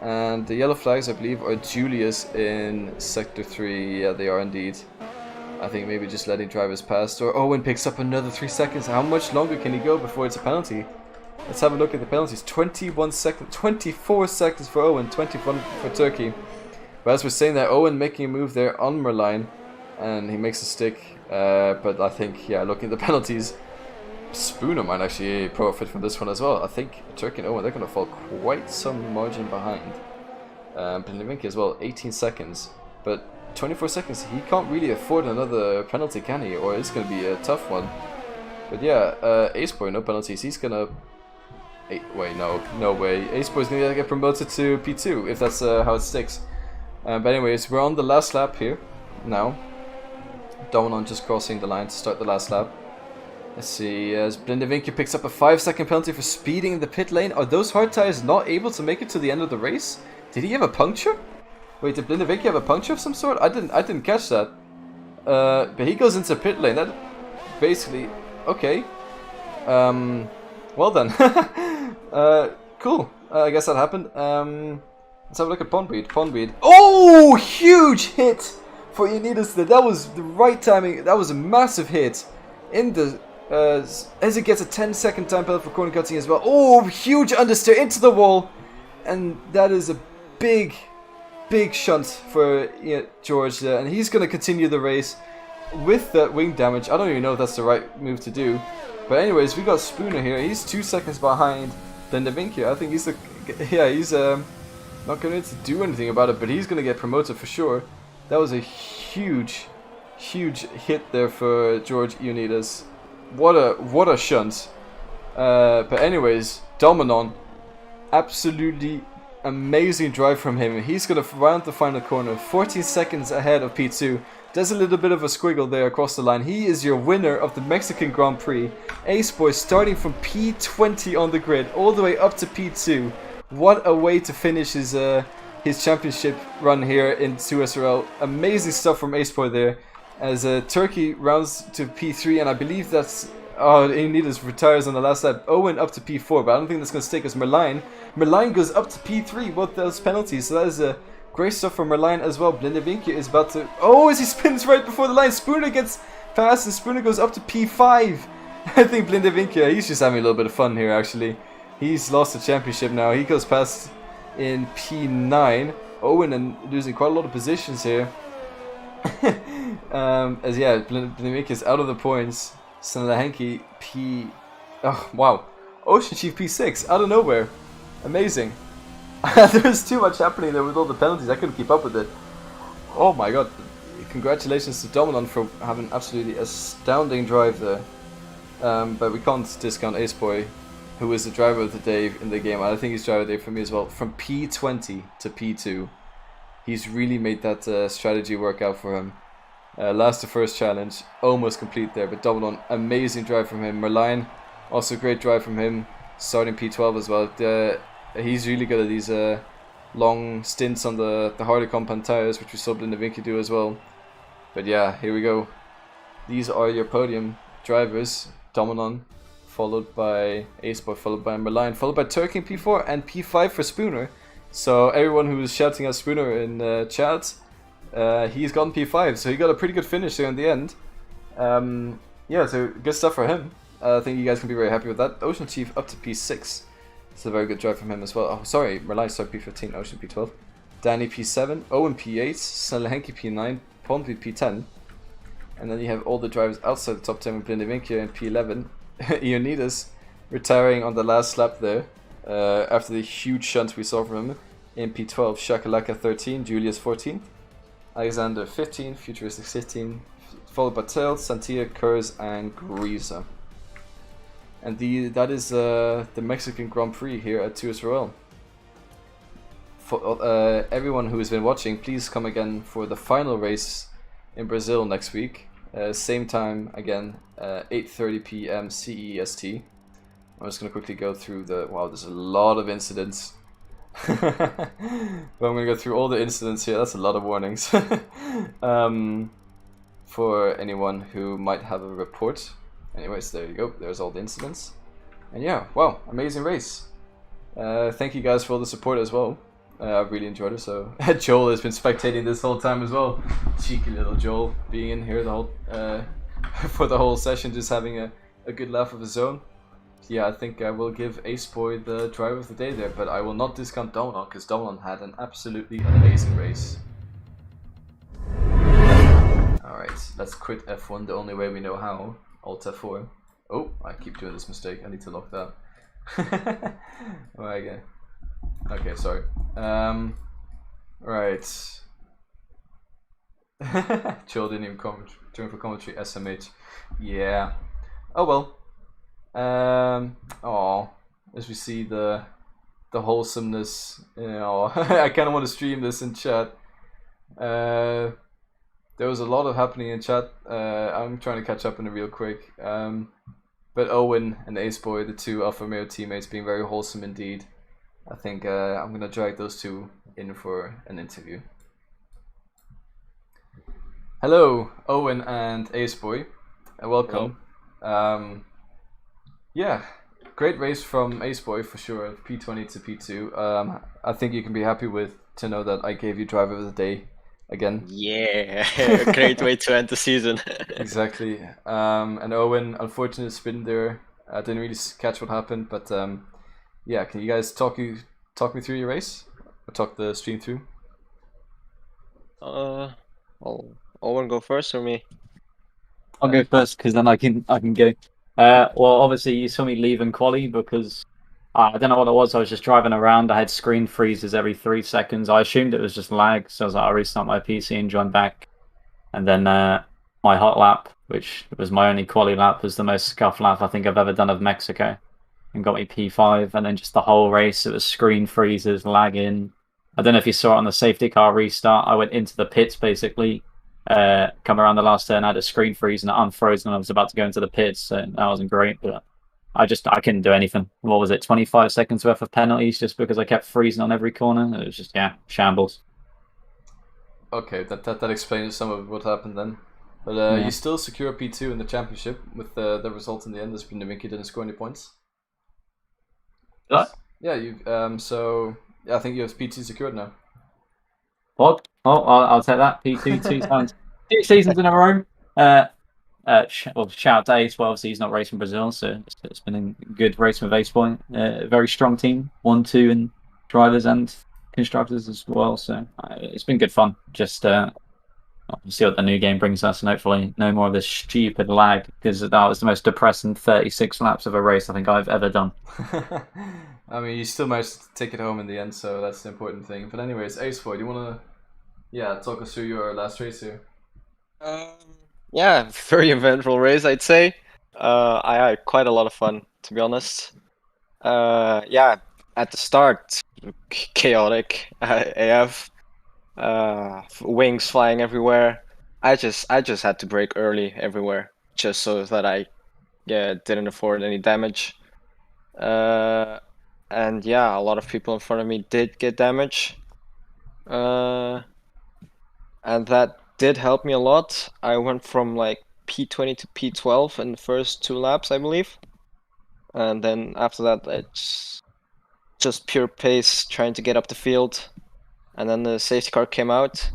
And the yellow flags, I believe, are Julius in Sector 3. Yeah, they are indeed. I think maybe just letting drivers past. Or Owen picks up another 3 seconds. How much longer can he go before it's a penalty? Let's have a look at the penalties. 21 seconds, 24 seconds for Owen, 21 for Turkey. But as we're saying that, Owen making a move there on Merlion, and he makes a stick. But I think, yeah, looking at the penalties, Spooner might actually profit from this one as well. I think Turkey and Owen, they're going to fall quite some margin behind. Blindevinki as well, 18 seconds. But 24 seconds, he can't really afford another penalty, can he? Or it's going to be a tough one. But yeah, Aceboy, no penalties. He's going to... Wait, no way. Aceboy's going to get promoted to P2 if that's how it sticks. But anyways, we're on the last lap here now. Dominon just crossing the line to start the last lap. Let's see, as Blindevinki picks up a 5-second penalty for speeding in the pit lane. Are those hard tires not able to make it to the end of the race? Did he have a puncture? Wait, did Blindevinki have a puncture of some sort? I didn't catch that. But he goes into pit lane. That basically, okay. Well then. Cool. I guess that happened. Let's have a look at Pondweed. Pondweed. Oh, huge hit for Unitas. That was the right timing. That was a massive hit. In the as it gets a 10-second time penalty for corner cutting as well. Oh, huge understeer into the wall, and that is a big shunt for George there, and he's gonna continue the race with that wing damage. I don't even know if that's the right move to do, but anyways, we got Spooner here. He's 2 seconds behind Blindevinki. I think he's not going to do anything about it, but he's gonna get promoted for sure. That was a huge hit there for George Unitas. What a shunt. But anyways, Dominon, absolutely amazing drive from him. He's gonna round the final corner, 14 seconds ahead of P2. Does a little bit of a squiggle there across the line. He is your winner of the Mexican Grand Prix. Aceboy starting from P20 on the grid all the way up to P2. What a way to finish his championship run here in 2SRL. Amazing stuff from Aceboy there. As Turkey rounds to P3, and I believe that's... Oh, Unitas retires on the last lap. Owen up to P4, but I don't think that's going to stick as Merlion goes up to P3 with those penalties. So that is great stuff from Merlion as well. Blindevinki is about to... Oh, as he spins right before the line. Spooner gets past, and Spooner goes up to P5. I think Blindevinki, he's just having a little bit of fun here, actually. He's lost the championship now. He goes past in P9. Owen and losing quite a lot of positions here. As yeah, Blindevinki is out of the points. Snelahenki P... Oh, wow. Ocean Chief P6, out of nowhere. Amazing. There's too much happening there with all the penalties. I couldn't keep up with it. Oh my god. Congratulations to Dominon for having an absolutely astounding drive there. But we can't discount Aceboy, who is the driver of the day in the game. I think he's driver of the day for me as well. From P20 to P2. He's really made that strategy work out for him. Last the first challenge, almost complete there, but Dominon, amazing drive from him. Merlion, also great drive from him, starting P12 as well. He's really good at these long stints on the harder compound tires, which we saw Blindevinki do as well. But yeah, here we go. These are your podium drivers. Dominon, followed by Aceboy, followed by Merlion, followed by Turkey in P4, and P5 for Spooner. So everyone who was shouting at Spooner in chat, he's gotten P5, so he got a pretty good finish there in the end. Yeah, so good stuff for him. I think you guys can be very happy with that. Ocean Chief up to P6. It's a very good drive from him as well. Oh, sorry, Merlion started P15, Ocean P12. Danny P7, Owen P8, Snelahenki P9, Pondweed P10. And then you have all the drivers outside the top 10 with Blindevinki in P11. Ionidas retiring on the last lap there. After the huge shunt we saw from him in P12. Shakalaka 13, Julius 14th. Alexander 15, Futuristic 16, followed by Tail, Santia, Kurz, and Greaser. And that is the Mexican Grand Prix here at 2SRL. For everyone who has been watching, please come again for the final race in Brazil next week. Same time again, 8:30 p.m. CEST. I'm just going to quickly go through the... Wow, there's a lot of incidents. But I'm going to go through all the incidents here. That's a lot of warnings. For anyone who might have a report. Anyways, there you go. There's all the incidents. And yeah, wow, amazing race. Thank you guys for all the support as well. I've really enjoyed it. So Joel has been spectating this whole time as well. Cheeky little Joel being in here the whole for the whole session, just having a good laugh of his own. Yeah, I think I will give Ace Boy the driver of the day there, but I will not discount Dolan because Dolan had an absolutely amazing race. Alright, let's quit F1 the only way we know how. Alt F4. Oh, I keep doing this mistake. I need to lock that. Alright, okay, sorry. Right. Joel didn't even turn for commentary. SMH. Yeah. Oh well. As we see the wholesomeness, I kind of want to stream this in chat. There was a lot of happening in chat. I'm trying to catch up in it real quick. But Owen and Ace Boy, the two Alfa Romeo teammates, being very wholesome indeed. I think I'm gonna drag those two in for an interview. Hello, Owen and Ace Boy. Welcome. Yeah, great race from Ace Boy for sure. P20 to P2. I think you can be happy to know that I gave you driver of the day again. Yeah, great way to end the season. Exactly. And Owen, unfortunate spin there. I didn't really catch what happened, but yeah, can you guys talk me through your race? Or talk the stream through? Owen, go first or me? I'll go first because then I can go. Well, obviously you saw me leave in quali because I don't know what it was. I was just driving around. I had screen freezes every 3 seconds. I assumed it was just lag, so I was like, I'll restart my PC and join back. And then my hot lap, which was my only quali lap, was the most scuff lap I think I've ever done of Mexico, and got me P5. And then just the whole race, it was screen freezes, lagging. I don't know if you saw it on the safety car restart. I went into the pits basically. Come around the last turn, I had a screen freeze and it unfroze, and I was about to go into the pits, so that wasn't great. But I couldn't do anything. What was it? 25 seconds worth of penalties just because I kept freezing on every corner. It was just shambles. Okay, that explains some of what happened then. But you still secure P2 in the championship with the result in the end. As Mickey didn't score any points. What? Yeah, you. So yeah, I think you have P2 secured now. What? Oh, I'll take that. P2 2 times, 2 seasons in a row. Shout out to Ace. Well, obviously he's not racing Brazil, so it's been a good race with Ace Boy. Very strong team, 1-2 in drivers and constructors as well. So it's been good fun. Just we'll see what the new game brings us, and hopefully no more of this stupid lag, because that was the most depressing 36 laps of a race I think I've ever done. I mean, you still managed to take it home in the end, so that's the important thing. But anyways, Ace Boy, do you want to talk us through your last race here? Yeah, very eventful race, I'd say. I had quite a lot of fun, to be honest. Yeah, at the start, chaotic AF, wings flying everywhere. I just had to brake early everywhere, just so that I didn't afford any damage. And yeah, a lot of people in front of me did get damage. And that did help me a lot. I went from like P20 to P12 in the first 2 laps, I believe. And then after that, it's just pure pace, trying to get up the field. And then the safety car came out.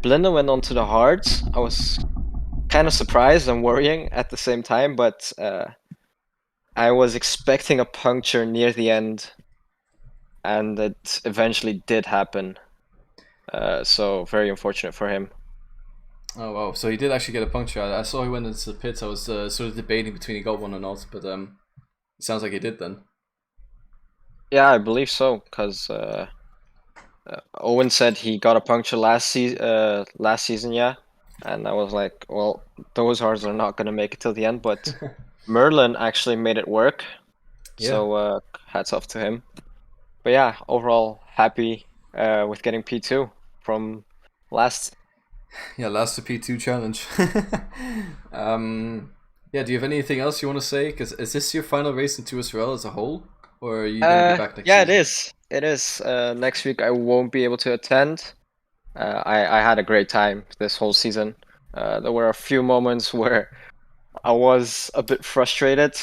Belinda went onto the hards. I was kind of surprised and worrying at the same time, but I was expecting a puncture near the end, and it eventually did happen. So very unfortunate for him. Oh wow! So he did actually get a puncture. I saw he went into the pits. I was sort of debating between he got one or not, but it sounds like he did then. Yeah, I believe so, because Owen said he got a puncture last season, yeah, and I was like, well, those hards are not gonna make it till the end, but Merlin actually made it work. Yeah. So hats off to him. But yeah, overall happy with getting P2 from last. Yeah, last to P2 challenge. Yeah, do you have anything else you want to say? Because is this your final race in 2SRL as a whole, or are you gonna be back next Yeah, season? it is. Next week I won't be able to attend. I had a great time this whole season. There were a few moments where I was a bit frustrated.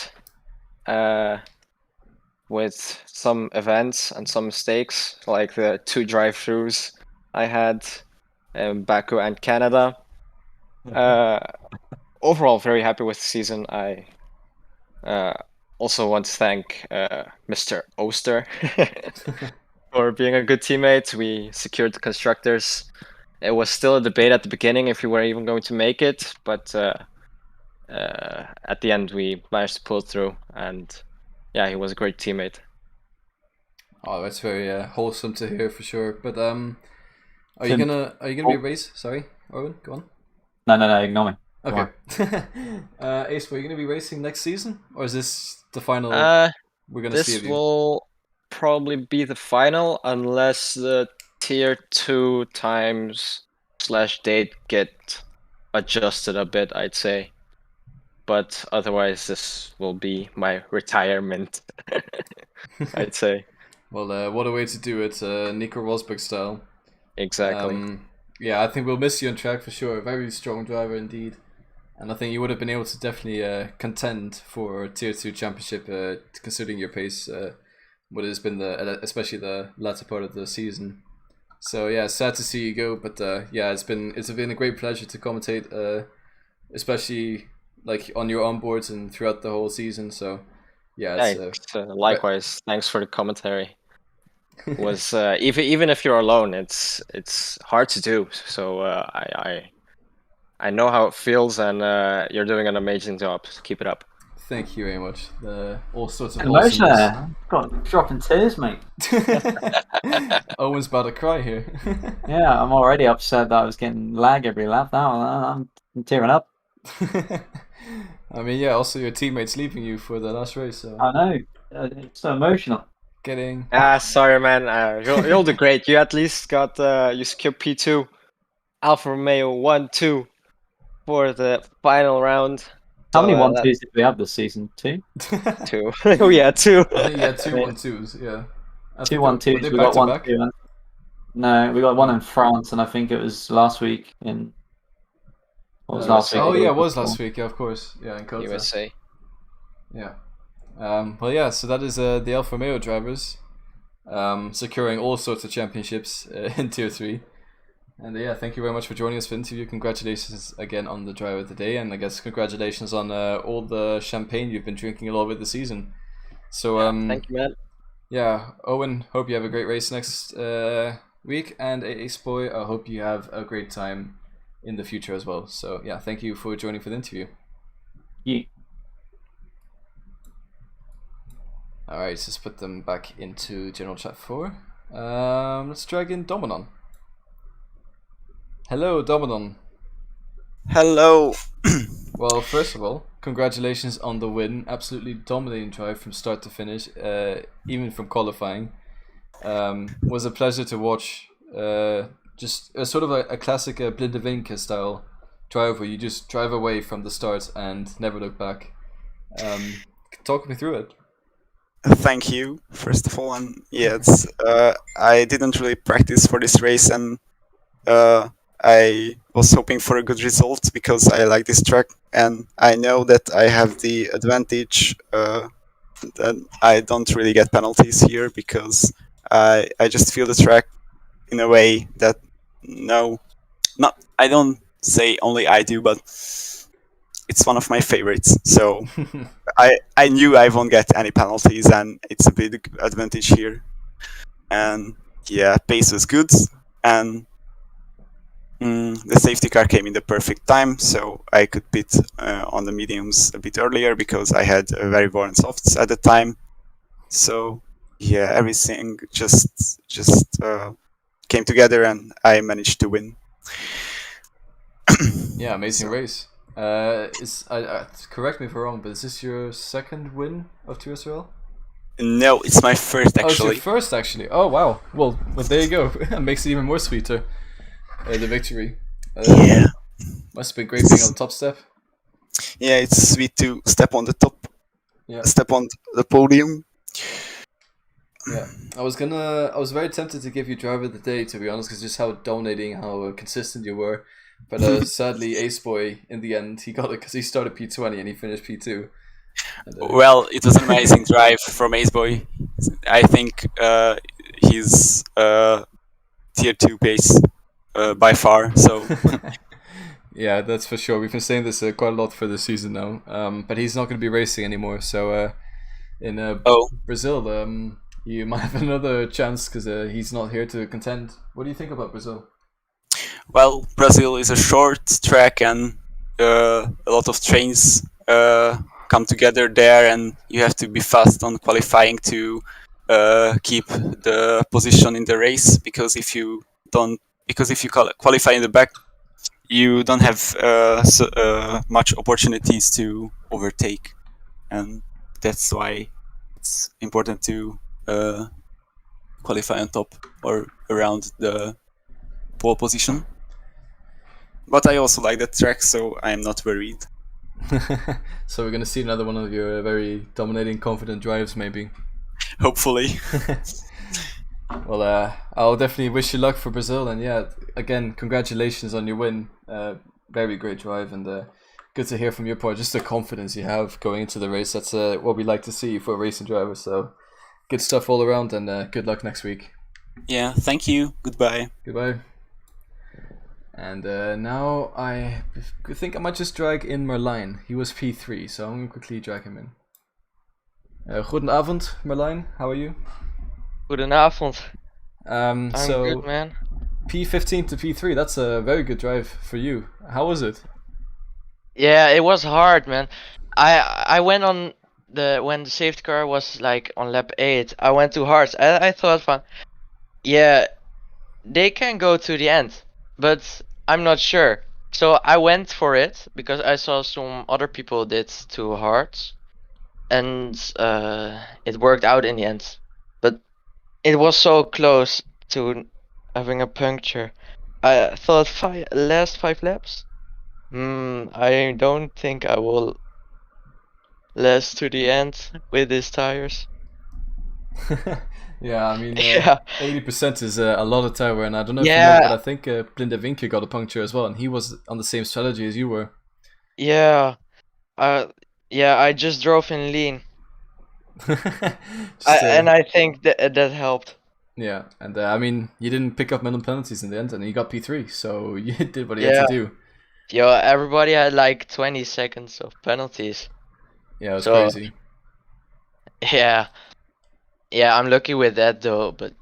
with some events and some mistakes, like the 2 drive-throughs I had in Baku and Canada. Overall, very happy with the season. I also want to thank Mr. Oster for being a good teammate. We secured the constructors. It was still a debate at the beginning if we were even going to make it, but at the end we managed to pull through, and yeah, he was a great teammate. Oh, that's very wholesome to hear for sure. But are you gonna be race? Sorry, Owen, go on. No, ignore me. Okay. Ace, are you gonna be racing next season, or is this the final? We're gonna see This of you. will probably be the final unless the tier 2 times/date get adjusted a bit, I'd say. But otherwise, this will be my retirement, I'd say. Well, what a way to do it, Nico Rosberg style. Exactly. Yeah, I think we'll miss you on track for sure. A very strong driver indeed. And I think you would have been able to definitely contend for Tier 2 championship, considering your pace, what has been especially the latter part of the season. So yeah, sad to see you go, but yeah, it's been a great pleasure to commentate, especially like on your onboards and throughout the whole season. So yeah, Thanks. Likewise, thanks for the commentary. It was even if you're alone, it's hard to do. So I know how it feels, and you're doing an amazing job. Keep it up. Thank you very much. All sorts of Emotion awesomeness. there. Got dropping tears, mate. Owen's about to cry here. Yeah, I'm already upset that I was getting lag every lap. Now I'm tearing up. I mean, yeah. Also, your teammates leaving you for the last race. So I know. It's so emotional. getting. Sorry, man. You'll do great. You at least got you secured P2, Alfa Romeo 1-2 for the final round. How many 1-2s did we have this season? 2? 2. Oh yeah, 2. I think you had 2 1-2s. Yeah. 2 1-2s. We got 1-2. No, we got one in France, and I think it was last week in. What was last week? Oh yeah, it was last week. Yeah, of course. Yeah, in Kota. USA. Yeah. Well, yeah. So that is the Alfa Romeo drivers, securing all sorts of championships in Tier 3. And yeah, thank you very much for joining us for the interview. Congratulations again on the driver of the day, and I guess congratulations on all the champagne you've been drinking all over the season. So thank you, man. Yeah, Owen, hope you have a great race next week, and Ace Boy, I hope you have a great time in the future as well. So yeah, thank you for joining for the interview. Yeah. All right, let's put them back into general chat 4. Let's drag in Dominon. Hello, Dominon. Hello. Well, first of all, congratulations on the win. Absolutely dominating drive from start to finish, even from qualifying. Was a pleasure to watch. Just a sort of a classic Blinde Vinke style drive where you just drive away from the start and never look back. Talk me through it. Thank you, first of all. And yeah, I didn't really practice for this race, and I was hoping for a good result because I like this track, and I know that I have the advantage that I don't really get penalties here because I just feel the track in a way that I don't say only I do, but it's one of my favorites. So I knew I won't get any penalties, and it's a big advantage here. And yeah, pace was good, and the safety car came in the perfect time, so I could pit on the mediums a bit earlier because I had very warm softs at the time. So yeah, everything just came together, and I managed to win. Yeah, amazing race. Correct me if I'm wrong, but is this your second win of 2SRL? No, it's my first, actually. Oh, it's your first, actually. Oh, wow. Well, there you go. It makes it even more sweeter. The victory. Yeah. Must have been great being on the top step. Yeah, it's sweet to step on the top. Yeah. Step on the podium. Yeah, I was very tempted to give you driver of the day, to be honest, because just how dominating, how consistent you were. But sadly, Ace Boy in the end, he got it because he started P20 and he finished P2. Well, it was an amazing drive from Aceboy. I think he's tier 2 pace by far. So Yeah, that's for sure. We've been saying this quite a lot for the season now. But he's not going to be racing anymore. So in Brazil, you might have another chance because he's not here to contend. What do you think about Brazil? well, Brazil is a short track and a lot of trains come together there, and you have to be fast on qualifying to keep the position in the race. Because if you qualify in the back, you don't have much opportunities to overtake, and that's why it's important to qualify on top or around the pole position. But I also like that track, so I'm not worried. So we're going to see another one of your very dominating, confident drives, maybe. Hopefully. Well, I'll definitely wish you luck for Brazil, and yeah, again, congratulations on your win. Very great drive, and good to hear from your part. Just the confidence you have going into the race. That's what we like to see for a racing driver. So, good stuff all around, and good luck next week. Yeah, thank you. Goodbye. Goodbye. And now I think I might just drag in Merlijn. He was P3, so I'm going to quickly drag him in. Goedenavond, Merlijn. How are you? Goedenavond. I'm so good, man. P15 to P3, that's a very good drive for you. How was it? Yeah, it was hard, man. I went on when the safety car was like on lap 8. I went too hard. I thought, fun. Yeah, they can go to the end, but I'm not sure. So I went for it because I saw some other people did too hard, and it worked out in the end. But it was so close to having a puncture. I thought last 5 laps. I don't think I will last to the end with these tires. Yeah, I mean, Yeah. 80% is a lot of tire wear, and I don't know if you Yeah. know, but I think Blinde Vinke got a puncture as well, and he was on the same strategy as you were. Yeah. I just drove in lean. And I think that helped. Yeah, and I mean, you didn't pick up minimum penalties in the end, and you got P3, so you did what you had to do. Yo, everybody had like 20 seconds of penalties. Yeah, it was So, crazy. Yeah. Yeah, I'm lucky with that though, but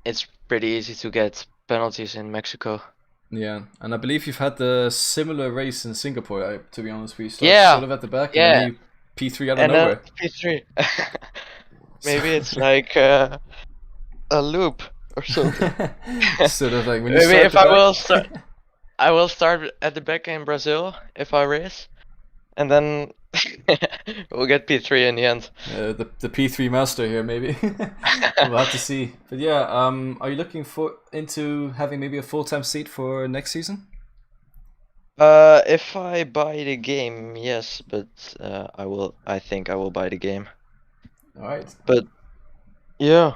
it's pretty easy to get penalties in Mexico. Yeah, and I believe you've had the similar race in Singapore, to be honest. We started sort of at the back, and then you P3 out of nowhere. P3. Maybe it's like a loop or something. Sort of like when you Maybe start if I will start at the back in Brazil if I race, and then we'll get P3 in the end. The P3 master here, maybe. We'll have to see. But yeah, are you looking into having maybe a full-time seat for next season? If I buy the game, yes, but I think I will buy the game. All right. But yeah.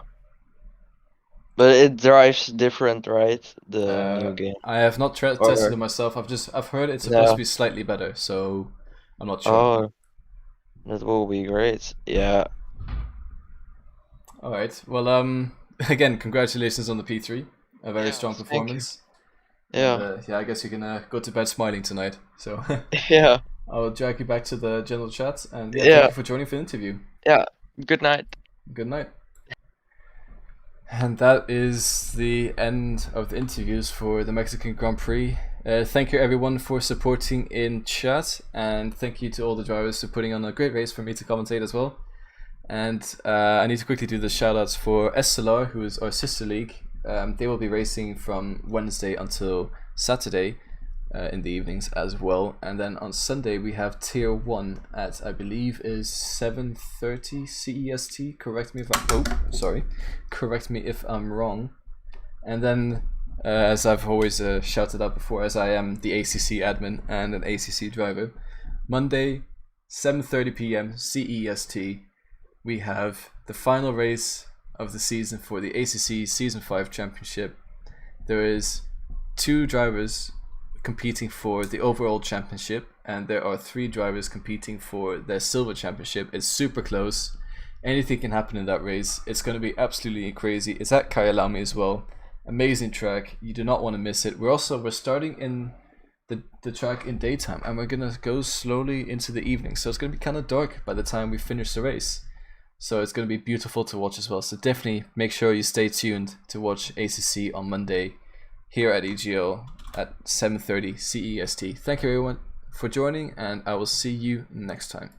But it drives different, right? The new game. I have not tested it myself. I've heard it's supposed to be slightly better, so I'm not sure. Oh, that will be great. Yeah. All right. Well, again, congratulations on the P3. A very strong performance. Yeah. And, I guess you can go to bed smiling tonight. So Yeah. I'll drag you back to the general chat, and thank you for joining for the interview. Yeah. Good night. Good night. And that is the end of the interviews for the Mexican Grand Prix. Thank you everyone for supporting in chat, and thank you to all the drivers for putting on a great race for me to commentate as well. And I need to quickly do the shoutouts for SLR, who is our sister league. They will be racing from Wednesday until Saturday in the evenings as well. And then on Sunday we have Tier 1 at, I believe, is 7:30 CEST. Correct me if I'm wrong. And then, as I've always shouted out before, as I am the ACC admin and an ACC driver, Monday 7:30 PM CEST, we have the final race of the season for the ACC Season 5 Championship. There is 2 drivers competing for the overall championship, and there are 3 drivers competing for their silver championship. It's super close. Anything can happen in that race. It's going to be absolutely crazy. It's at Kyalami as well. Amazing track. You do not want to miss it. We're starting in the track in daytime, and we're going to go slowly into the evening. So it's going to be kind of dark by the time we finish the race. So it's going to be beautiful to watch as well. So definitely make sure you stay tuned to watch ACC on Monday here at EGL at 7:30 CEST. Thank you everyone for joining, and I will see you next time.